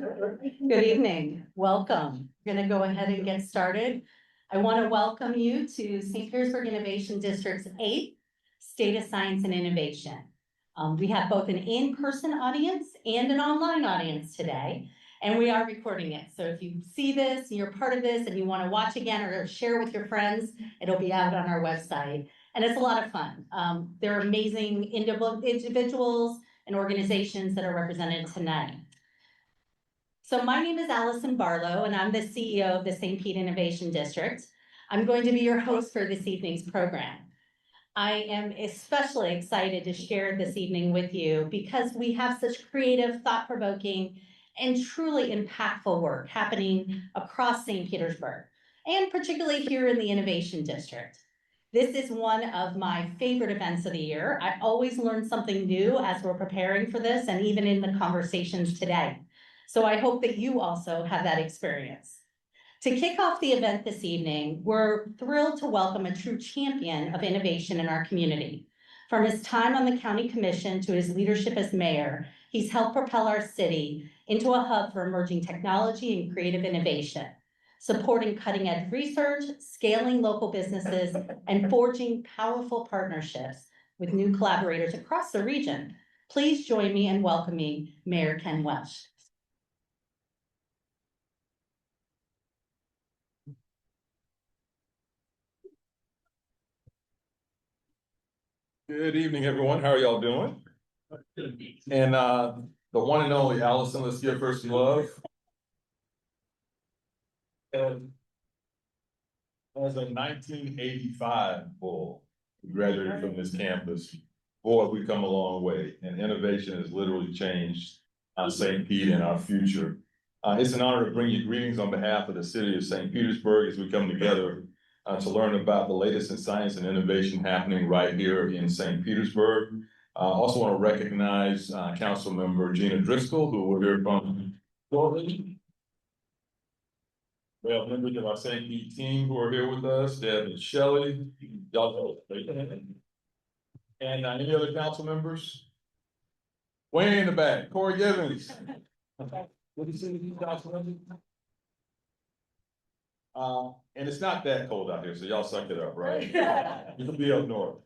Good evening. Welcome. We're going to go ahead and get started. I want to welcome you to St. Petersburg Innovation District's 8th State of Science and Innovation. We have both an in-person audience and an online audience today, and we are recording it. So if you see this, you're part of this, and you want to watch again or share with your friends, it'll be out on our website. And it's a lot of fun. There are amazing individuals and organizations that are represented tonight. So my name is Allison Barlow, and I'm the CEO of the St. Pete Innovation District. I'm going to be your host for this evening's program. I am especially excited to share this evening with you because we have such creative, thought-provoking, and truly impactful work happening across St. Petersburg, and particularly here in the Innovation District. This is one of my favorite events of the year. I always learn something new as we're preparing for this, and even in the conversations today. So I hope that you also have that experience. To kick off the event this evening, we're thrilled to welcome a true champion of innovation in our community. From his time on the county commission to his leadership as mayor, he's helped propel our city into a hub for emerging technology and creative innovation, supporting cutting-edge research, scaling local businesses, and forging powerful partnerships with new collaborators across the region. Please join me in welcoming Mayor Ken Welsh. Good evening, everyone. How are y'all doing? And the one and only Allison, let's give her some love. And as a 1985 bull who graduated from this campus, boy, we've come a long way, and innovation has literally changed St. Pete and our future. It's an honor to bring you greetings on behalf of the city of St. Petersburg as we come together to learn about the latest in science and innovation happening right here in St. Petersburg. I also want to recognize Council Member Gina Driscoll, who we're here from shortly. We have members of our St. Pete team who are here with us, Deb and Shelley. Y'all know. And any other council members? Way in the back, Corey Givens. What do you see these council members? And it's not that cold out here, so y'all suck it up, right? You'll be up north.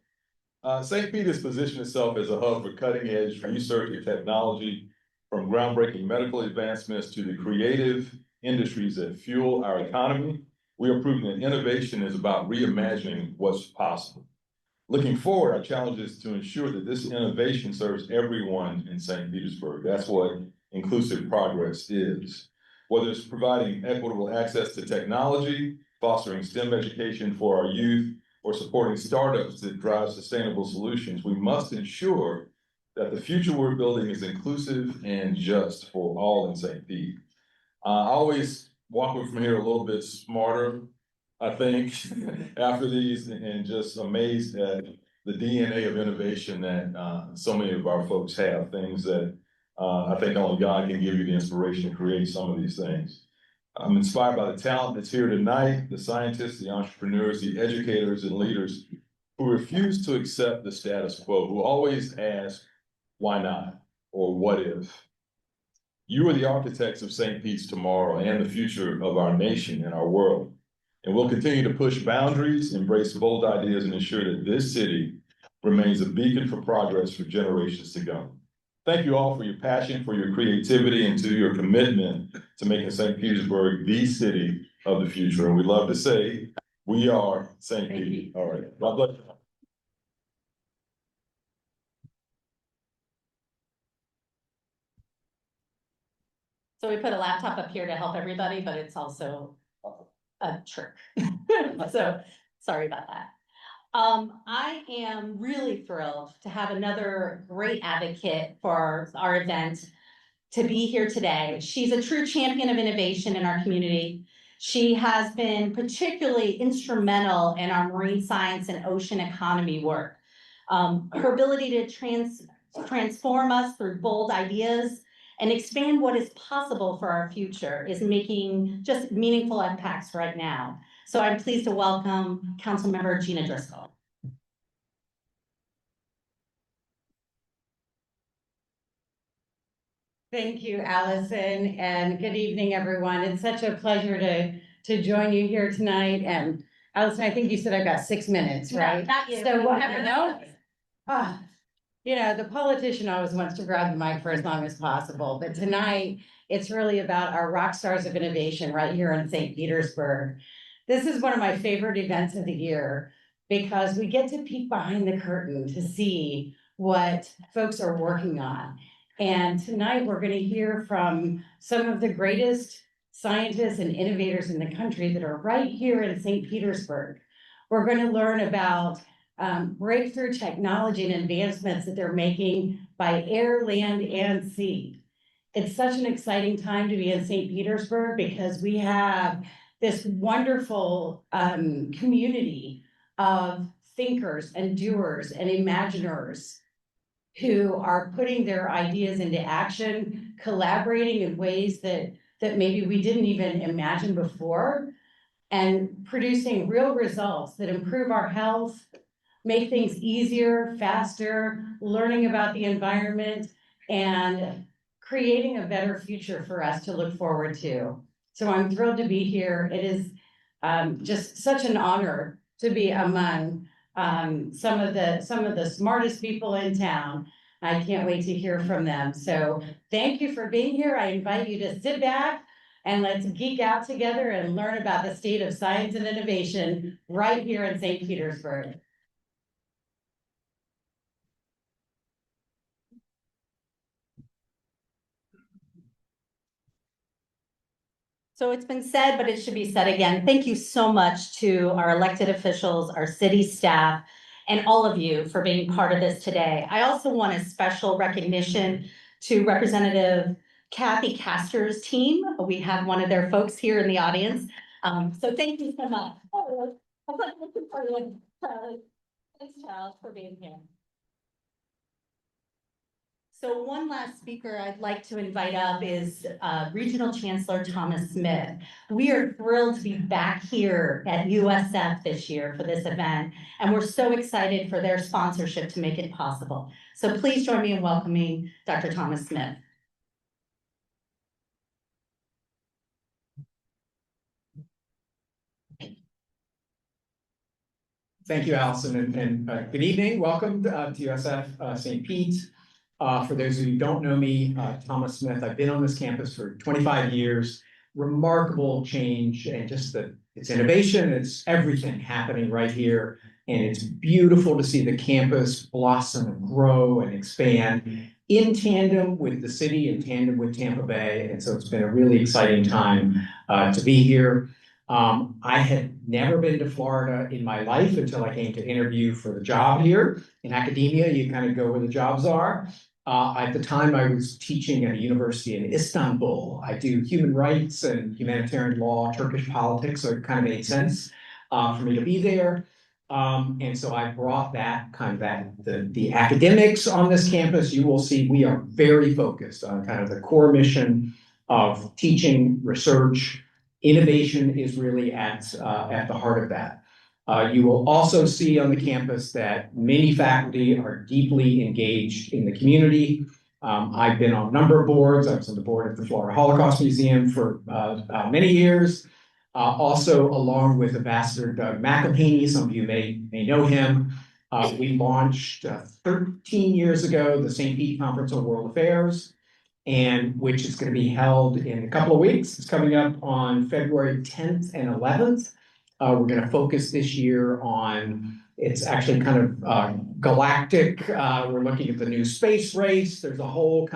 St. Pete has positioned itself as a hub for cutting-edge research and technology, from groundbreaking medical advancements to the creative industries that fuel our economy. We are proving that innovation is about reimagining what's possible. Looking forward, our challenge is to ensure that this innovation serves everyone in St. Petersburg. That's what inclusive progress is. Whether it's providing equitable access to technology, fostering STEM education for our youth, or supporting startups that drive sustainable solutions, we must ensure that the future we're building is inclusive and just for all in St. Pete. I always walk away from here a little bit smarter, I think, after these, and just amazed at the DNA of innovation that so many of our folks have, things that I think only God can give you the inspiration to create some of these things. I'm inspired by the talent that's here tonight, the scientists, the entrepreneurs, the educators, and leaders who refuse to accept the status quo, who always ask, why not? Or what if? You are the architects of St. Pete's tomorrow and the future of our nation and our world. And we'll continue to push boundaries, embrace bold ideas, and ensure that this city remains a beacon for progress for generations to come. Thank you all for your passion, for your creativity, and to your commitment to making St. Petersburg the city of the future. And we love to say, we are St. Pete. All right. God bless you. So we put a laptop up here to help everybody, but it's also a trick. So sorry about that. I am really thrilled to have another great advocate for our event to be here today. She's a true champion of innovation in our community. She has been particularly instrumental in our marine science and ocean economy work. Her ability to transform us through bold ideas and expand what is possible for our future is making just meaningful impacts right now. So I'm pleased to welcome Councilmember Gina Driscoll. Thank you, Allison, and good evening, everyone. It's such a pleasure to join you here tonight. And Allison, I think you said I've got 6 minutes, right? Not you. So whatever, no? Ah, the politician always wants to grab the mic for as long as possible, but tonight it's really about our rock stars of innovation right here in St. Petersburg. This is one of my favorite events of the year because we get to peek behind the curtain to see what folks are working on. And tonight we're going to hear from some of the greatest scientists and innovators in the country that are right here in St. Petersburg. We're going to learn about breakthrough technology and advancements that they're making by air, land, and sea. It's such an exciting time to be in St. Petersburg because we have this wonderful community of thinkers and doers and imaginers who are putting their ideas into action, collaborating in ways that maybe we didn't even imagine before, and producing real results that improve our health, make things easier, faster, learning about the environment, and creating a better future for us to look forward to. So I'm thrilled to be here. It is just such an honor to be among some of the smartest people in town. I can't wait to hear from them. So thank you for being here. I invite you to sit back and let's geek out together and learn about the state of science and innovation right here in St. Petersburg. So it's been said, but it should be said again. Thank you so much to our elected officials, our city staff, and all of you for being part of this today. I also want a special recognition to Representative Kathy Castor's team. We have one of their folks here in the audience. So thank you so much. Thanks, Charles, for being here. So one last speaker I'd like to invite up is Regional Chancellor Thomas Smith. We are thrilled to be back here at USF this year for this event, and we're so excited for their sponsorship to make it possible. So please join me in welcoming Dr. Thomas Smith. Thank you, Allison, and good evening. Welcome to USF St. Pete. For those of you who don't know me, Thomas Smith, I've been on this campus for 25 years. Remarkable change and just it's innovation, it's everything happening right here. And it's beautiful to see the campus blossom and grow and expand in tandem with the city, in tandem with Tampa Bay. And so it's been a really exciting time to be here. I had never been to Florida in my life until I came to interview for the job here. In academia, you kind of go where the jobs are. At the time, I was teaching at a university in Istanbul. I do human rights and humanitarian law, Turkish politics, so it kind of made sense for me to be there. And so I brought the academics on this campus. You will see we are very focused on kind of the core mission of teaching, research. Innovation is really at the heart of that. You will also see on the campus that many faculty are deeply engaged in the community. I've been on a number of boards. I was on the board of the Florida Holocaust Museum for many years. Also, along with Ambassador Doug McElhaney, some of you may know him, we launched 13 years ago the St. Pete Conference on World Affairs, and which is going to be held in a couple of weeks. It's coming up on February 10th and 11th. We're going to focus this year on, it's actually kind of galactic. We're looking at the new space race. There's a whole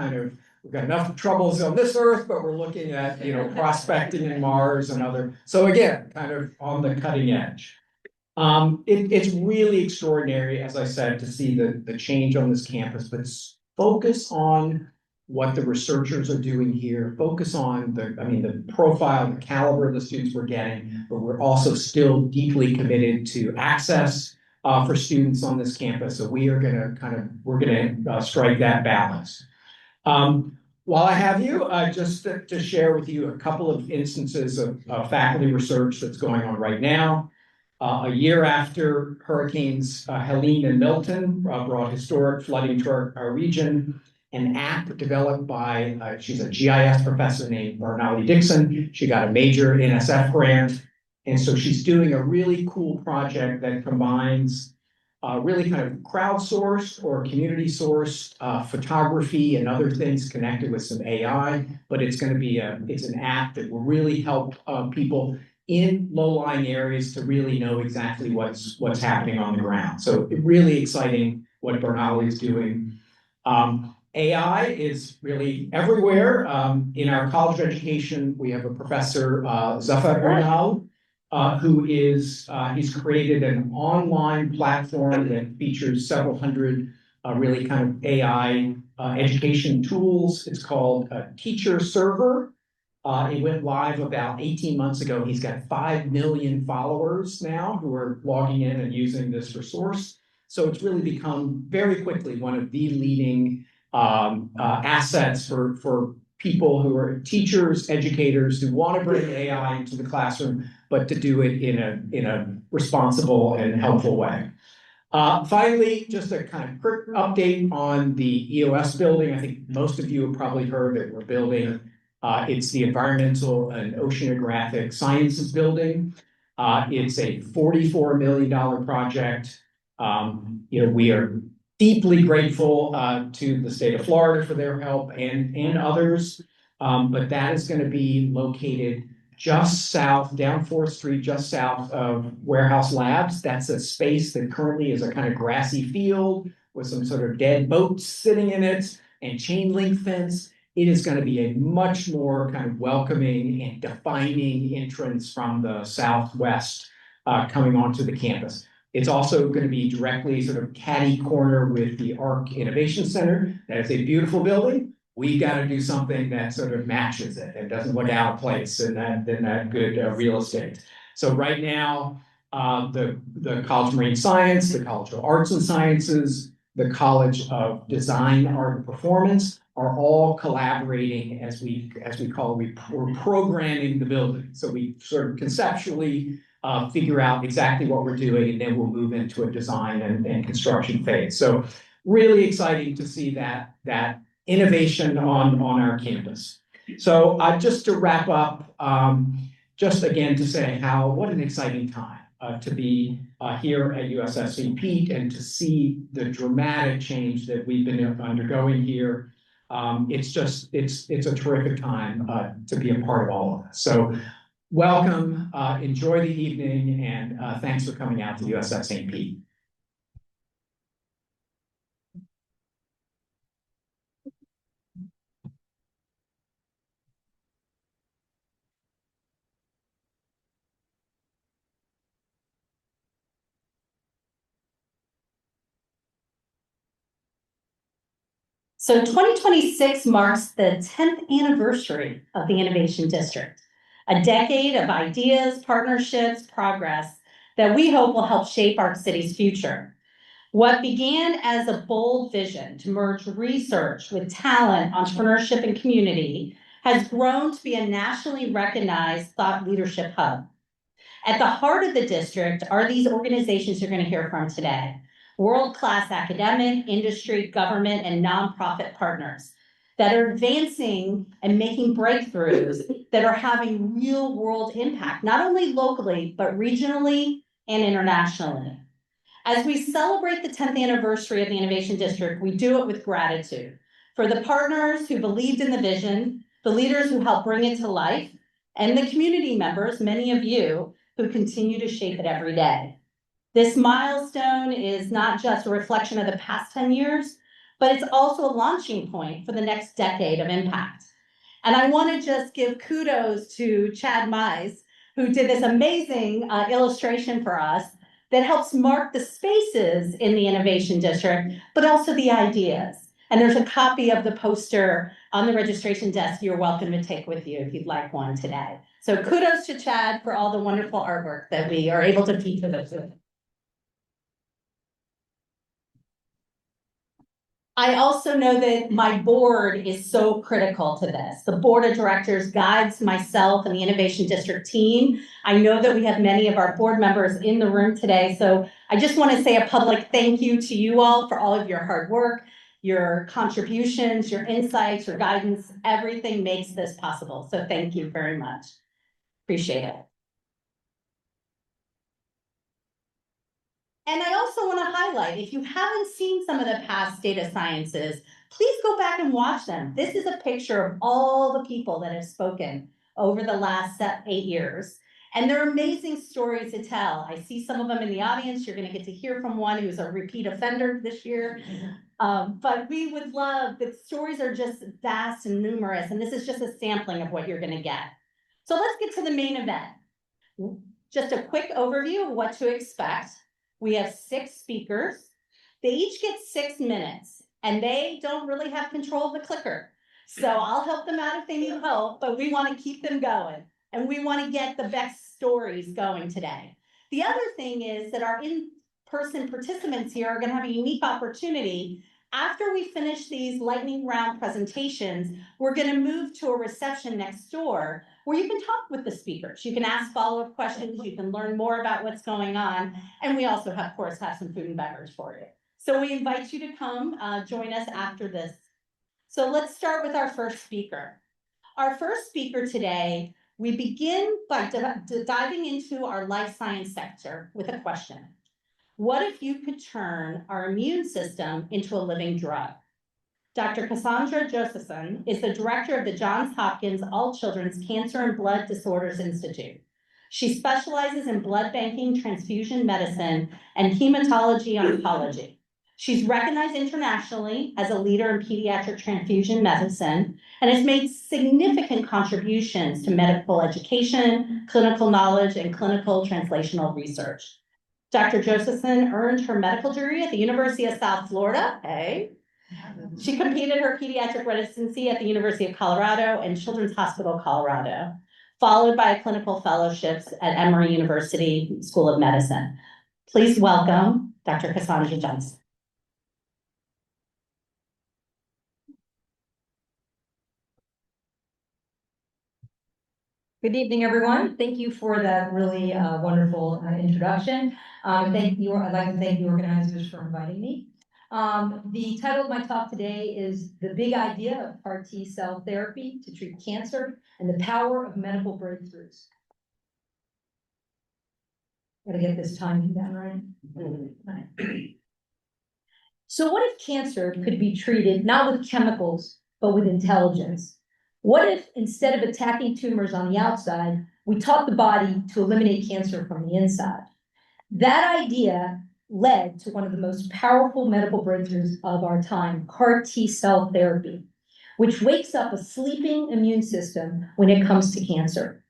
we've got enough troubles on this Earth, but we're looking at, prospecting in Mars and other. So again, kind of on the cutting edge. It's really extraordinary, as I said, to see the change on this campus, but focus on what the researchers are doing here, focus on the profile, the caliber of the students we're getting, but we're also still deeply committed to access for students on this campus. So we are gonna strike that balance. While I have you, just to share with you a couple of instances of faculty research that's going on right now. A year after Hurricanes Helene and Milton brought historic flooding to our region, an app developed by, she's a GIS professor named Barnali Dixon. She got a major NSF grant. And so she's doing a really cool project that combines really kind of crowdsourced or community sourced photography and other things connected with some AI, but it's going to be it's an app that will really help people in low-lying areas to really know exactly what's happening on the ground. So really exciting what Bernali is doing. AI is really everywhere. In our college education, we have a professor, Zafar Ernal, who is, he's created an online platform that features several hundred really kind of AI education tools. It's called Teacher Server. It went live about 18 months ago. He's got 5 million followers now who are logging in and using this resource. So it's really become very quickly one of the leading assets for people who are teachers, educators who want to bring AI into the classroom, but to do it in a responsible and helpful way. Finally, just a kind of quick update on the EOS building. I think most of you have probably heard that we're building. It's the Environmental and Oceanographic Sciences Building. It's a $44 million project. We are deeply grateful to the state of Florida for their help and others. But that is going to be located just south, down 4th Street, just south of Warehouse Labs. That's a space that currently is a kind of grassy field with some sort of dead boats sitting in it and chain link fence. It is going to be a much more kind of welcoming and defining entrance from the southwest coming onto the campus. It's also going to be directly sort of catty corner with the ARC Innovation Center. That is a beautiful building. We've got to do something that sort of matches it and doesn't look out of place in that good real estate. So right now, the College of Marine Science, the College of Arts and Sciences, the College of Design, Art, and Performance are all collaborating as we call it. We're programming the building. So we sort of conceptually figure out exactly what we're doing, and then we'll move into a design and construction phase. So really exciting to see that innovation on our campus. So just to wrap up, just again to say what an exciting time to be here at USF St. Pete and to see the dramatic change that we've been undergoing here. It's a terrific time to be a part of all of this. So welcome, enjoy the evening, and thanks for coming out to USF St. Pete. So 2026 marks the 10th anniversary of the Innovation District, a decade of ideas, partnerships, progress that we hope will help shape our city's future. What began as a bold vision to merge research with talent, entrepreneurship, and community has grown to be a nationally recognized thought leadership hub. At the heart of the district are these organizations you're going to hear from today: world-class academic, industry, government, and nonprofit partners that are advancing and making breakthroughs that are having real-world impact, not only locally, but regionally and internationally. As we celebrate the 10th anniversary of the Innovation District, we do it with gratitude for the partners who believed in the vision, the leaders who helped bring it to life, and the community members, many of you, who continue to shape it every day. This milestone is not just a reflection of the past 10 years, but it's also a launching point for the next decade of impact. And I want to just give kudos to Chad Mize, who did this amazing illustration for us that helps mark the spaces in the Innovation District, but also the ideas. And there's a copy of the poster on the registration desk you're welcome to take with you if you'd like one today. So kudos to Chad for all the wonderful artwork that we are able to feature this with. I also know that my board is so critical to this. The board of directors guides myself and the Innovation District team. I know that we have many of our board members in the room today, so I just want to say a public thank you to you all for all of your hard work. your contributions, your insights, your guidance, everything makes this possible. So thank you very much. Appreciate it. And I also want to highlight, if you haven't seen some of the past data sciences, please go back and watch them. This is a picture of all the people that have spoken over the last 8 years. And they're amazing stories to tell. I see some of them in the audience. You're going to get to hear from one who's a repeat offender this year. But we would love, the stories are just vast and numerous, and this is just a sampling of what you're going to get. So let's get to the main event. Just a quick overview of what to expect. We have 6 speakers. They each get 6 minutes, and they don't really have control of the clicker. So I'll help them out if they need help, but we want to keep them going, and we want to get the best stories going today. The other thing is that our in-person participants here are going to have a unique opportunity. After we finish these lightning round presentations, we're going to move to a reception next door where you can talk with the speakers. You can ask follow-up questions. You can learn more about what's going on. And we also, of course, have some food and beverage for you. So we invite you to come join us after this. So let's start with our first speaker. Our first speaker today, we begin by diving into our life science sector with a question. What if you could turn our immune system into a living drug? Dr. Cassandra Josephson is the director of the Johns Hopkins All Children's Cancer and Blood Disorders Institute. She specializes in blood banking, transfusion medicine, and hematology oncology. She's recognized internationally as a leader in pediatric transfusion medicine and has made significant contributions to medical education, clinical knowledge, and clinical translational research. Dr. Josephson earned her medical degree at the University of South Florida. Hey. She completed her pediatric residency at the University of Colorado and Children's Hospital, Colorado, followed by clinical fellowships at Emory University School of Medicine. Please welcome Dr. Cassandra Josephson. Good evening, everyone. Thank you for that really wonderful introduction. Thank you. I'd like to thank the organizers for inviting me. The title of my talk today is The Big Idea of CAR T-Cell Therapy to Treat Cancer and the Power of Medical Breakthroughs. Gotta get this timing down right. So what if cancer could be treated not with chemicals, but with intelligence? What if instead of attacking tumors on the outside, we taught the body to eliminate cancer from the inside? That idea led to one of the most powerful medical breakthroughs of our time, CAR T-cell therapy, which wakes up a sleeping immune system when it comes to cancer.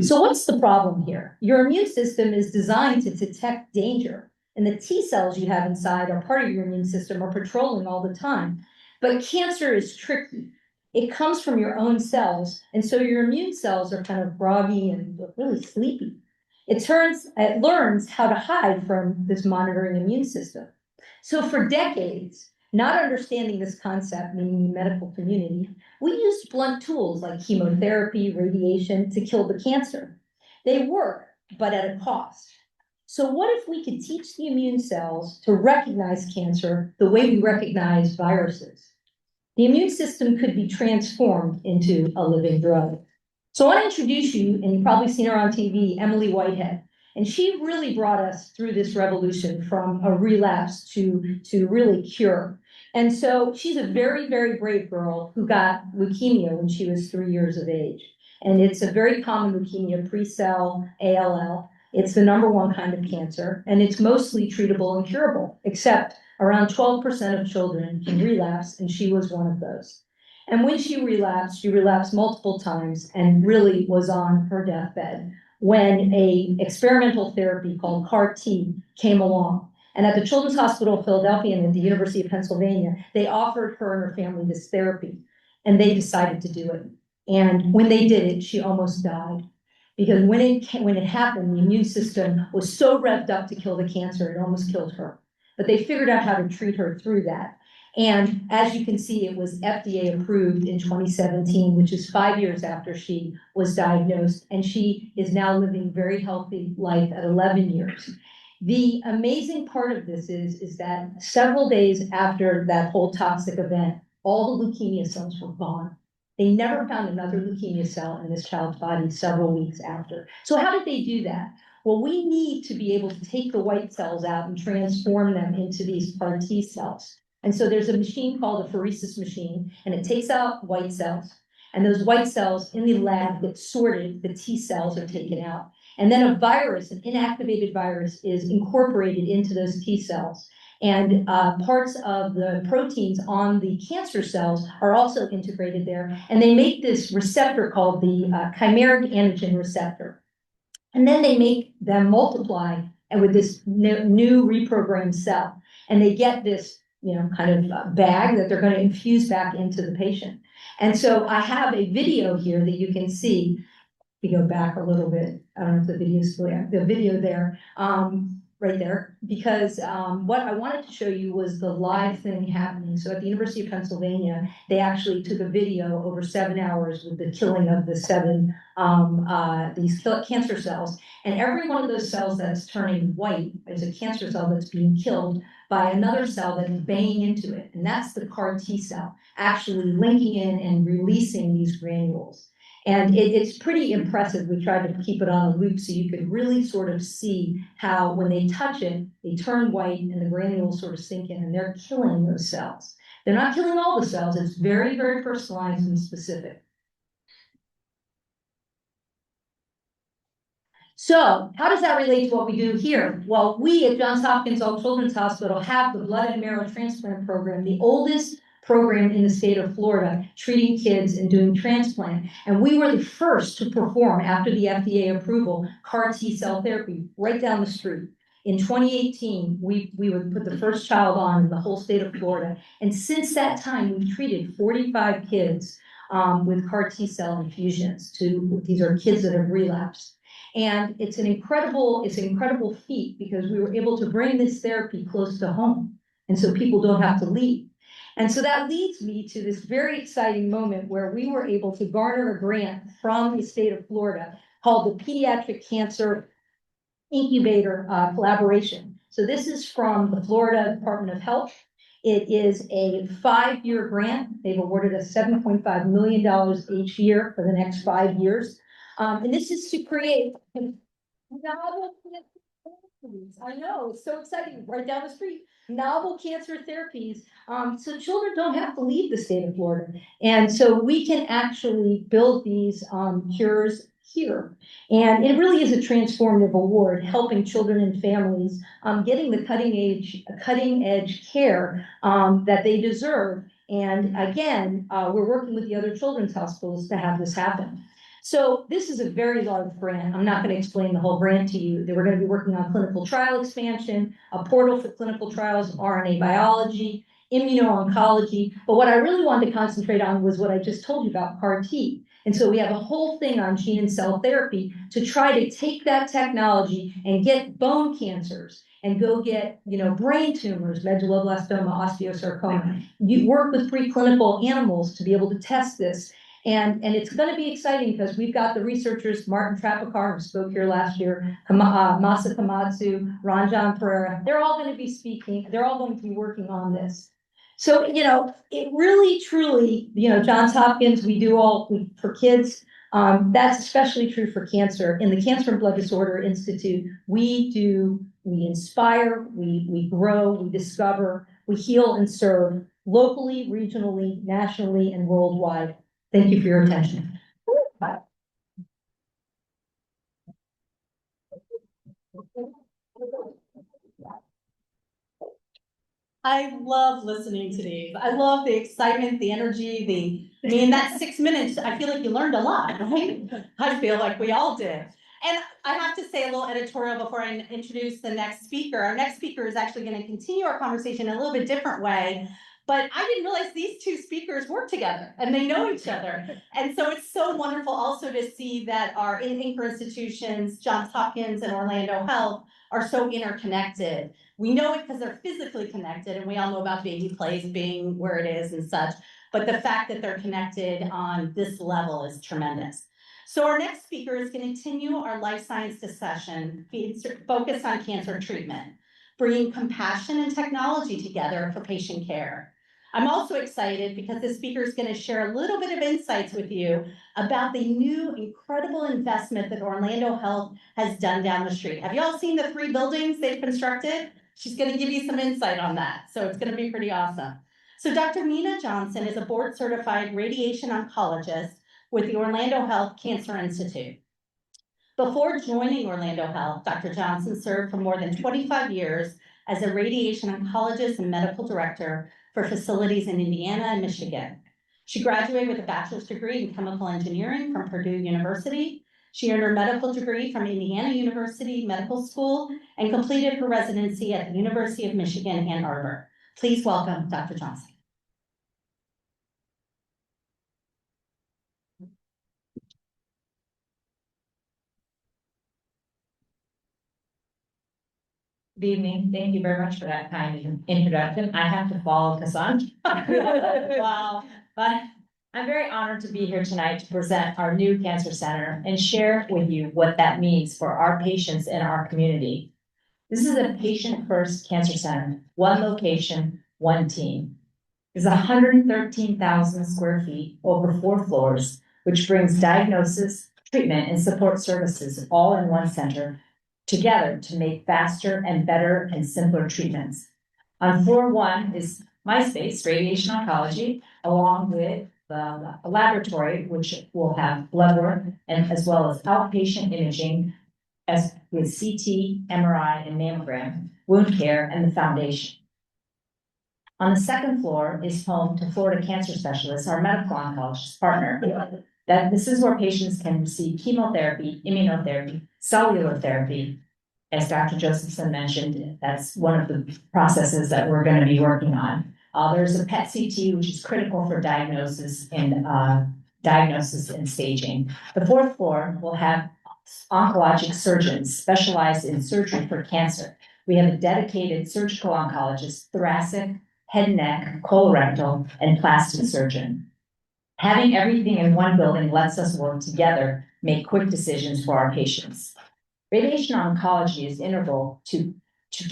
So what's the problem here? Your immune system is designed to detect danger, and the T cells you have inside are part of your immune system, are patrolling all the time. But cancer is tricky. It comes from your own cells, and so your immune cells are kind of groggy and really sleepy. It learns how to hide from this monitoring immune system. So for decades, not understanding this concept, meaning the medical community, we used blunt tools like chemotherapy, radiation to kill the cancer. They work, but at a cost. So what if we could teach the immune cells to recognize cancer the way we recognize viruses? The immune system could be transformed into a living drug. So I want to introduce you, and you've probably seen her on TV, Emily Whitehead. And she really brought us through this revolution from a relapse to really cure. And so she's a very, very brave girl who got leukemia when she was 3 years of age. And it's a very common leukemia, pre-cell ALL. It's the #1 kind of cancer, and it's mostly treatable and curable, except around 12% of children can relapse, and she was one of those. And when she relapsed multiple times and really was on her deathbed when a experimental therapy called CAR T came along. And at the Children's Hospital of Philadelphia and at the University of Pennsylvania, they offered her and her family this therapy, and they decided to do it. And when they did it, she almost died. Because when it happened, the immune system was so revved up to kill the cancer, it almost killed her. But they figured out how to treat her through that. And as you can see, it was FDA approved in 2017, which is 5 years after she was diagnosed. And she is now living a very healthy life at 11 years. The amazing part of this is that several days after that whole toxic event, all the leukemia cells were gone. They never found another leukemia cell in this child's body several weeks after. So how did they do that? Well, we need to be able to take the white cells out and transform them into these CAR T cells. And so there's a machine called a pheresis machine, and it takes out white cells. And those white cells in the lab get sorted, the T cells are taken out. And then a virus, an inactivated virus, is incorporated into those T cells. And parts of the proteins on the cancer cells are also integrated there. And they make this receptor called the chimeric antigen receptor. And then they make them multiply and with this new reprogrammed cell. And they get this, kind of bag that they're going to infuse back into the patient. And so I have a video here that you can see. If you go back a little bit, I don't know if the video is clear, the video there, right there, because what I wanted to show you was the live thing happening. So at the University of Pennsylvania, they actually took a video over 7 hours with the killing of the 7 these cancer cells. And every one of those cells that's turning white is a cancer cell that's being killed by another cell that is banging into it. And that's the CAR T cell, actually linking in and releasing these granules. And it's pretty impressive. We tried to keep it on a loop so you could really sort of see how when they touch it, they turn white and the granules sort of sink in and they're killing those cells. They're not killing all the cells. It's very, very personalized and specific. So how does that relate to what we do here? Well, we at Johns Hopkins All Children's Hospital have the blood and marrow transplant program, the oldest program in the state of Florida, treating kids and doing transplant. And we were the first to perform, after the FDA approval, CAR T cell therapy right down the street. In 2018, we would put the first child on in the whole state of Florida. And since that time, we've treated 45 kids with CAR T cell infusions. These are kids that have relapsed. And it's an incredible feat because we were able to bring this therapy close to home. And so people don't have to leave. And so that leads me to this very exciting moment where we were able to garner a grant from the state of Florida called the Pediatric Cancer Incubator Collaboration. So this is from the Florida Department of Health. It is a 5-year grant. They've awarded us $7.5 million each year for the next 5 years. And this is to create novel therapies. I know, it's so exciting, right down the street. Novel cancer therapies, so children don't have to leave the state of Florida. And so we can actually build these cures here. And it really is a transformative award, helping children and families getting the cutting edge care that they deserve. And again, we're working with the other children's hospitals to have this happen. So this is a very large grant. I'm not going to explain the whole grant to you. We're going to be working on clinical trial expansion, a portal for clinical trials, RNA biology, immuno-oncology. But what I really wanted to concentrate on was what I just told you about CAR T. And so we have a whole thing on gene and cell therapy to try to take that technology and get bone cancers and go get, brain tumors, medulloblastoma, osteosarcoma. You work with preclinical animals to be able to test this. And it's going to be exciting because we've got the researchers, Martin Trapakar, who spoke here last year, Masa Kamatsu, Ranjan Pereira. They're all going to be speaking. They're all going to be working on this. So, it really, truly, Johns Hopkins, we do for kids. That's especially true for cancer. In the Cancer and Blood Disorder Institute, we inspire, we grow, we discover, we heal and serve locally, regionally, nationally, and worldwide. Thank you for your attention. I love listening to these. I love the excitement, the energy, that 6 minutes, I feel like you learned a lot, right? I feel like we all did. And I have to say a little editorial before I introduce the next speaker. Our next speaker is actually going to continue our conversation in a little bit different way. But I didn't realize these two speakers work together and they know each other. And so it's so wonderful also to see that our anchor institutions, Johns Hopkins and Orlando Health, are so interconnected. We know it because they're physically connected, and we all know about Baby Place being where it is and such. But the fact that they're connected on this level is tremendous. So our next speaker is going to continue our life science discussion focused on cancer treatment, bringing compassion and technology together for patient care. I'm also excited because the speaker is going to share a little bit of insights with you about the new incredible investment that Orlando Health has done down the street. Have you all seen the 3 buildings they've constructed? She's going to give you some insight on that. So it's going to be pretty awesome. So Dr. Mina Johnson is a board certified radiation oncologist with the Orlando Health Cancer Institute. Before joining Orlando Health, Dr. Johnson served for more than 25 years as a radiation oncologist and medical director for facilities in Indiana and Michigan. She graduated with a bachelor's degree in chemical engineering from Purdue University. She earned her medical degree from Indiana University Medical School and completed her residency at the University of Michigan, Ann Arbor. Please welcome Dr. Johnson. Good evening. Thank you very much for that kind introduction. I have to follow Cassandra. Wow. But I'm very honored to be here tonight to present our new cancer center and share with you what that means for our patients in our community. This is a patient-first cancer center, one location, one team. It's 113,000 square feet over 4 floors, which brings diagnosis, treatment, and support services all in one center together to make faster and better and simpler treatments. On floor 1 is my space, radiation oncology, along with the laboratory, which will have blood work and as well as outpatient imaging, as with CT, MRI, and mammogram, wound care, and the foundation. On the 2nd floor is home to Florida Cancer Specialists, our medical oncologist partner. This is where patients can receive chemotherapy, immunotherapy, cellular therapy. As Dr. Josephson mentioned, that's one of the processes that we're going to be working on. There's a PET CT, which is critical for diagnosis and staging. The 4th floor will have oncologic surgeons specialized in surgery for cancer. We have a dedicated surgical oncologist, thoracic, head and neck, colorectal, and plastic surgeon. Having everything in one building lets us work together, make quick decisions for our patients. Radiation oncology is integral to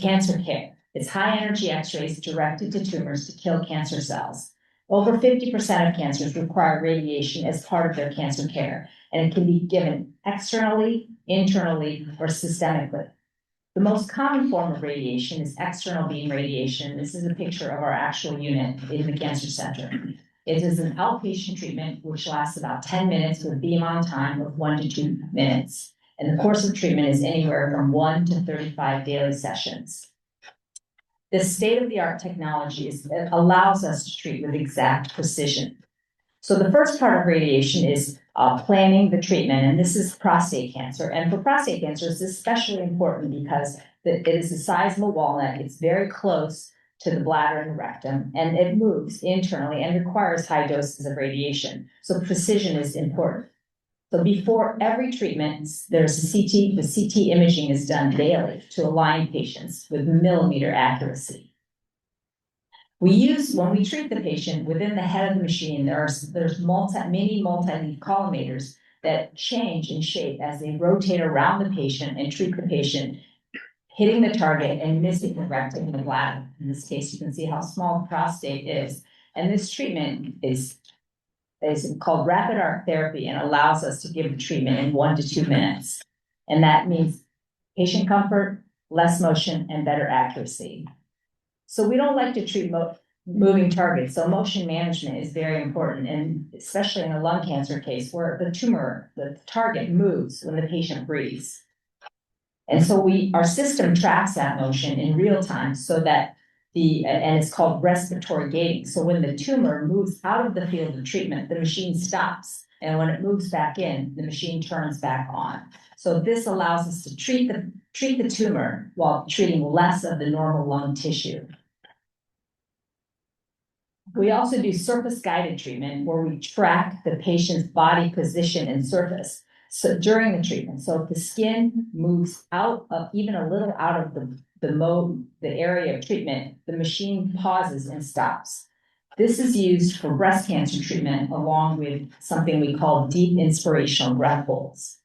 cancer care. It's high energy X-rays directed to tumors to kill cancer cells. Over 50% of cancers require radiation as part of their cancer care, and it can be given externally, internally, or systemically. The most common form of radiation is external beam radiation. This is a picture of our actual unit in the cancer center. It is an outpatient treatment which lasts about 10 minutes with beam on time of 1 to 2 minutes. And the course of treatment is anywhere from 1 to 35 daily sessions. This state-of-the-art technology allows us to treat with exact precision. So the first part of radiation is planning the treatment, and this is prostate cancer. And for prostate cancer, it's especially important because it is the size of a walnut. It's very close to the bladder and rectum, and it moves internally and requires high doses of radiation. So precision is important. So before every treatment, there's a CT. The CT imaging is done daily to align patients with millimeter accuracy. When we treat the patient within the head of the machine, there's many multi-leaf collimators that change in shape as they rotate around the patient and treat the patient, hitting the target and missing the rectum and the bladder. In this case, you can see how small the prostate is. And this treatment is called rapid arc therapy and allows us to give the treatment in 1 to 2 minutes. And that means patient comfort, less motion, and better accuracy. So we don't like to treat moving targets. So motion management is very important, and especially in a lung cancer case where the target moves when the patient breathes. And so our system tracks that motion in real time so that and it's called respiratory gating. So when the tumor moves out of the field of treatment, the machine stops. And when it moves back in, the machine turns back on. So this allows us to treat the tumor while treating less of the normal lung tissue. We also do surface guided treatment where we track the patient's body position and surface. So during the treatment, so if the skin moves out of even a little out of the area of treatment, the machine pauses and stops. This is used for breast cancer treatment along with something we call deep inspirational breath holds.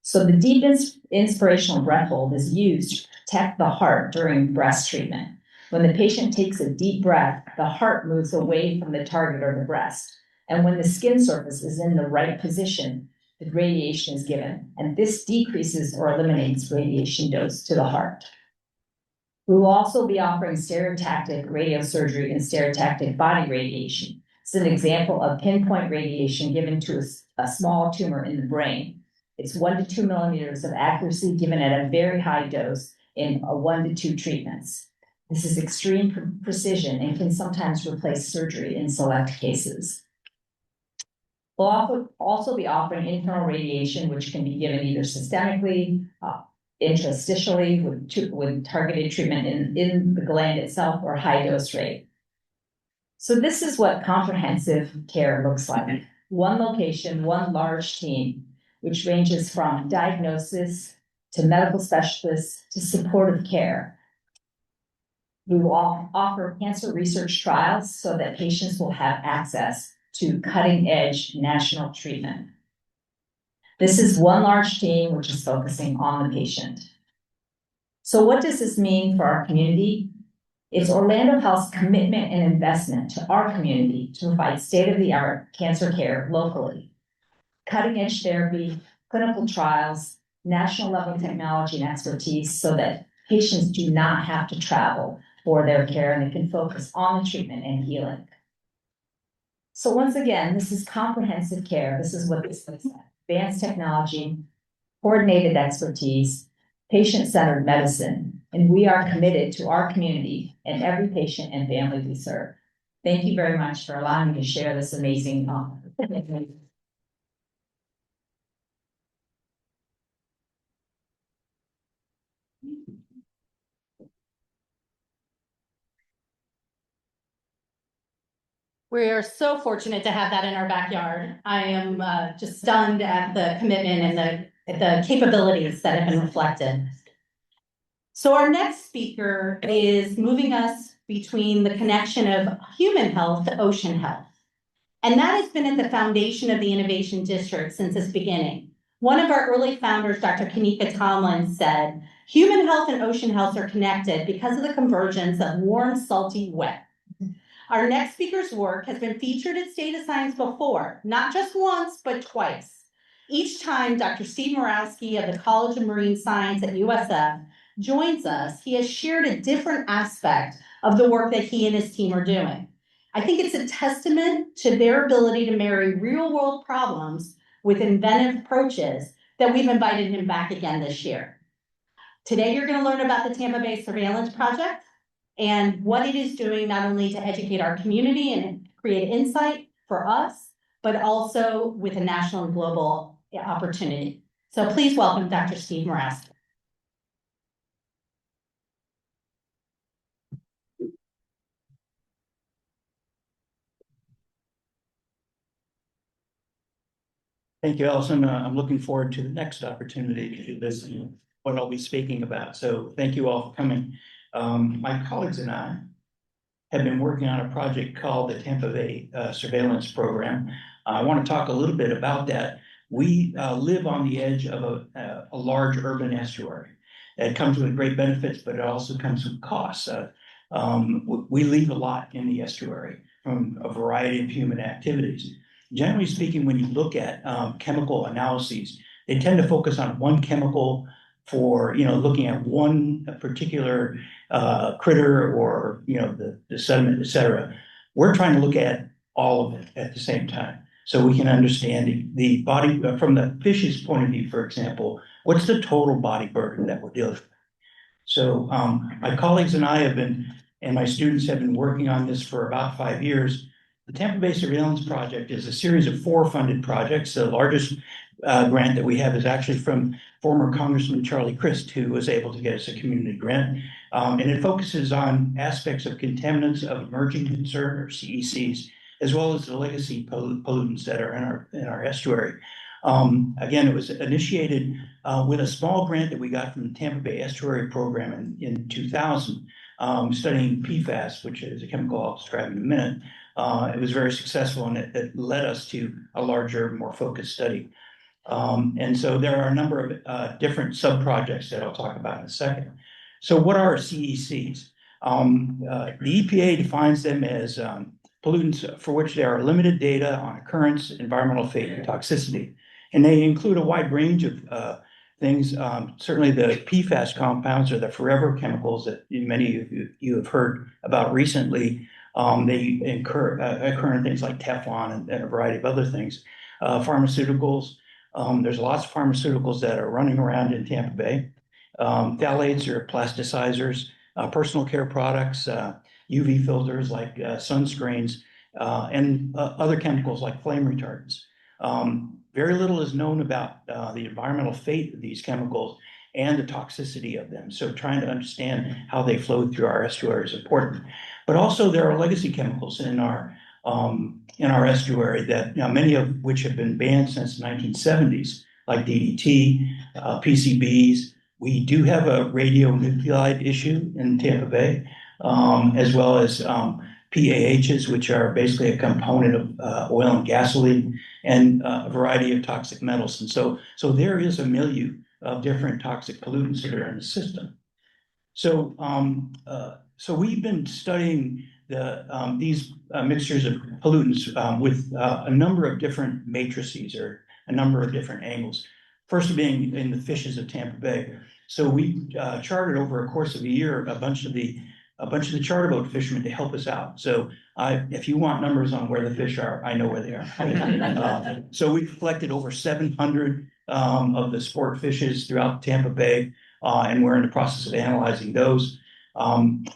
So the deep inspirational breath hold is used to protect the heart during breast treatment. When the patient takes a deep breath, the heart moves away from the target or the breast. And when the skin surface is in the right position, the radiation is given, and this decreases or eliminates radiation dose to the heart. We will also be offering stereotactic radiosurgery and stereotactic body radiation. It's an example of pinpoint radiation given to a small tumor in the brain. It's 1 to 2 millimeters of accuracy given at a very high dose in 1 to 2 treatments. This is extreme precision and can sometimes replace surgery in select cases. We'll also be offering internal radiation, which can be given either systemically, interstitially with targeted treatment in the gland itself or high dose rate. So this is what comprehensive care looks like. One location, one large team, which ranges from diagnosis to medical specialists to supportive care. We will offer cancer research trials so that patients will have access to cutting-edge national treatment. This is one large team which is focusing on the patient. So what does this mean for our community? It's Orlando Health's commitment and investment to our community to provide state-of-the-art cancer care locally. Cutting-edge therapy, clinical trials, national-level technology and expertise so that patients do not have to travel for their care and they can focus on the treatment and healing. So once again, this is comprehensive care. This is what this looks like. Advanced technology, coordinated expertise, patient-centered medicine, and we are committed to our community and every patient and family we serve. Thank you very much for allowing me to share this amazing We are so fortunate to have that in our backyard. I am just stunned at the commitment and the capabilities that have been reflected. So our next speaker is moving us between the connection of human health to ocean health. And that has been at the foundation of the Innovation District since its beginning. One of our early founders, Dr. Kanika Tomlin, said, human health and ocean health are connected because of the convergence of warm, salty, wet. Our next speaker's work has been featured at State of Science before, not just once, but twice. Each time Dr. Steve Murawski of the College of Marine Science at USF joins us, he has shared a different aspect of the work that he and his team are doing. I think it's a testament to their ability to marry real-world problems with inventive approaches that we've invited him back again this year. Today, you're going to learn about the Tampa Bay Surveillance Project and what it is doing not only to educate our community and create insight for us, but also with a national and global opportunity. So please welcome Dr. Steve Murawski. Thank you, Allison. I'm looking forward to the next opportunity to listen to what I'll be speaking about. So thank you all for coming. My colleagues and I have been working on a project called the Tampa Bay Surveillance Program. I want to talk a little bit about that. We live on the edge of a large urban estuary. It comes with great benefits, but it also comes with costs. We leave a lot in the estuary from a variety of human activities. Generally speaking, when you look at chemical analyses, they tend to focus on one chemical for, looking at one particular critter or, the sediment, et cetera. We're trying to look at all of it at the same time. So we can understand the body, from the fish's point of view, for example, what's the total body burden that we're dealing with? So my colleagues and I and my students have been working on this for about 5 years. The Tampa Bay Surveillance Project is a series of 4 funded projects. The largest grant that we have is actually from former Congressman Charlie Crist, who was able to get us a community grant. And it focuses on aspects of contaminants of emerging concern, or CECs, as well as the legacy pollutants that are in our estuary. Again, it was initiated with a small grant that we got from the Tampa Bay Estuary Program in 2000, studying PFAS, which is a chemical I'll describe in a minute. It was very successful and it led us to a larger, more focused study. And so there are a number of different sub-projects that I'll talk about in a second. So what are CECs? The EPA defines them as pollutants for which there are limited data on occurrence, environmental fate, and toxicity. And they include a wide range of things. Certainly the PFAS compounds are the forever chemicals that many of you have heard about recently. They occur in things like Teflon and a variety of other things. Pharmaceuticals, there's lots of pharmaceuticals that are running around in Tampa Bay. Phthalates are plasticizers, personal care products, UV filters like sunscreens, and other chemicals like flame retardants. Very little is known about the environmental fate of these chemicals and the toxicity of them. So trying to understand how they flow through our estuary is important. But also there are legacy chemicals in our estuary that, many of which have been banned since the 1970s, like DDT, PCBs. We do have a radionuclide issue in Tampa Bay, as well as PAHs, which are basically a component of oil and gasoline, and a variety of toxic metals. And so there is a milieu of different toxic pollutants that are in the system. So we've been studying these mixtures of pollutants with a number of different matrices or a number of different angles. First being in the fishes of Tampa Bay. So we charted over a course of a year a bunch of the charter boat fishermen to help us out. So if you want numbers on where the fish are, I know where they are. So we collected over 700 of the sport fishes throughout Tampa Bay, and we're in the process of analyzing those.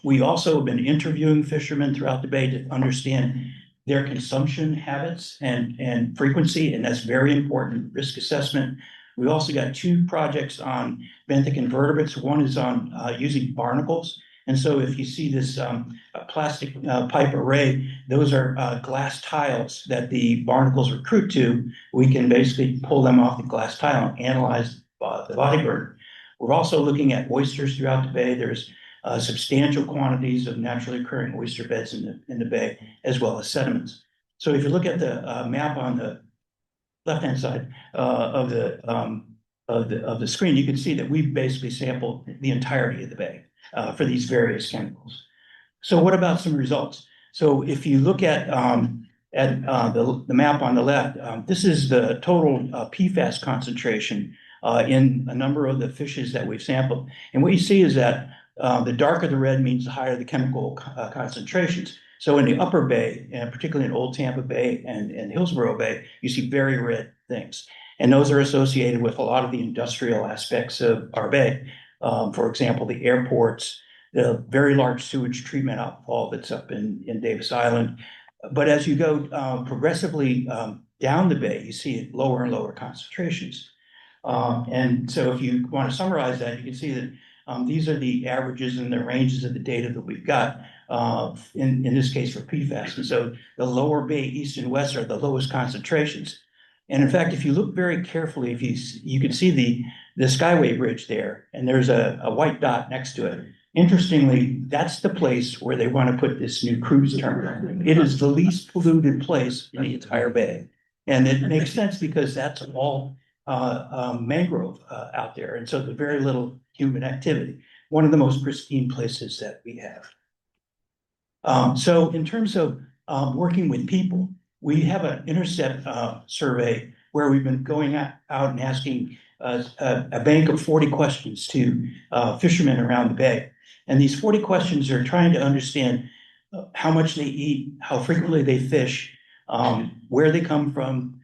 We also have been interviewing fishermen throughout the bay to understand their consumption habits and frequency, and that's very important, risk assessment. We also got 2 projects on benthic invertebrates. One is on using barnacles. And so if you see this plastic pipe array, those are glass tiles that the barnacles recruit to. We can basically pull them off the glass tile and analyze the body burden. We're also looking at oysters throughout the bay. There's substantial quantities of naturally occurring oyster beds in the bay, as well as sediments. So if you look at the map on the left-hand side of the screen, you can see that we've basically sampled the entirety of the bay for these various chemicals. So what about some results? So if you look at the map on the left, this is the total PFAS concentration in a number of the fishes that we've sampled. And what you see is that the darker the red means the higher the chemical concentrations. So in the upper bay, and particularly in Old Tampa Bay and Hillsborough Bay, you see very red things. And those are associated with a lot of the industrial aspects of our bay. For example, the airports, the very large sewage treatment outfall that's up in Davis Island. But as you go progressively down the bay, you see lower and lower concentrations. And so if you want to summarize that, you can see that these are the averages and the ranges of the data that we've got in this case for PFAS. And so the lower bay, east and west are the lowest concentrations. And in fact, if you look very carefully, if you can see the Skyway Bridge there, and there's a white dot next to it. Interestingly, that's the place where they want to put this new cruise terminal. It is the least polluted place in the entire bay. And it makes sense because that's all mangrove out there. And so there's very little human activity. One of the most pristine places that we have. So in terms of working with people, we have an intercept survey where we've been going out and asking a bank of 40 questions to fishermen around the bay. And these 40 questions are trying to understand how much they eat, how frequently they fish, where they come from,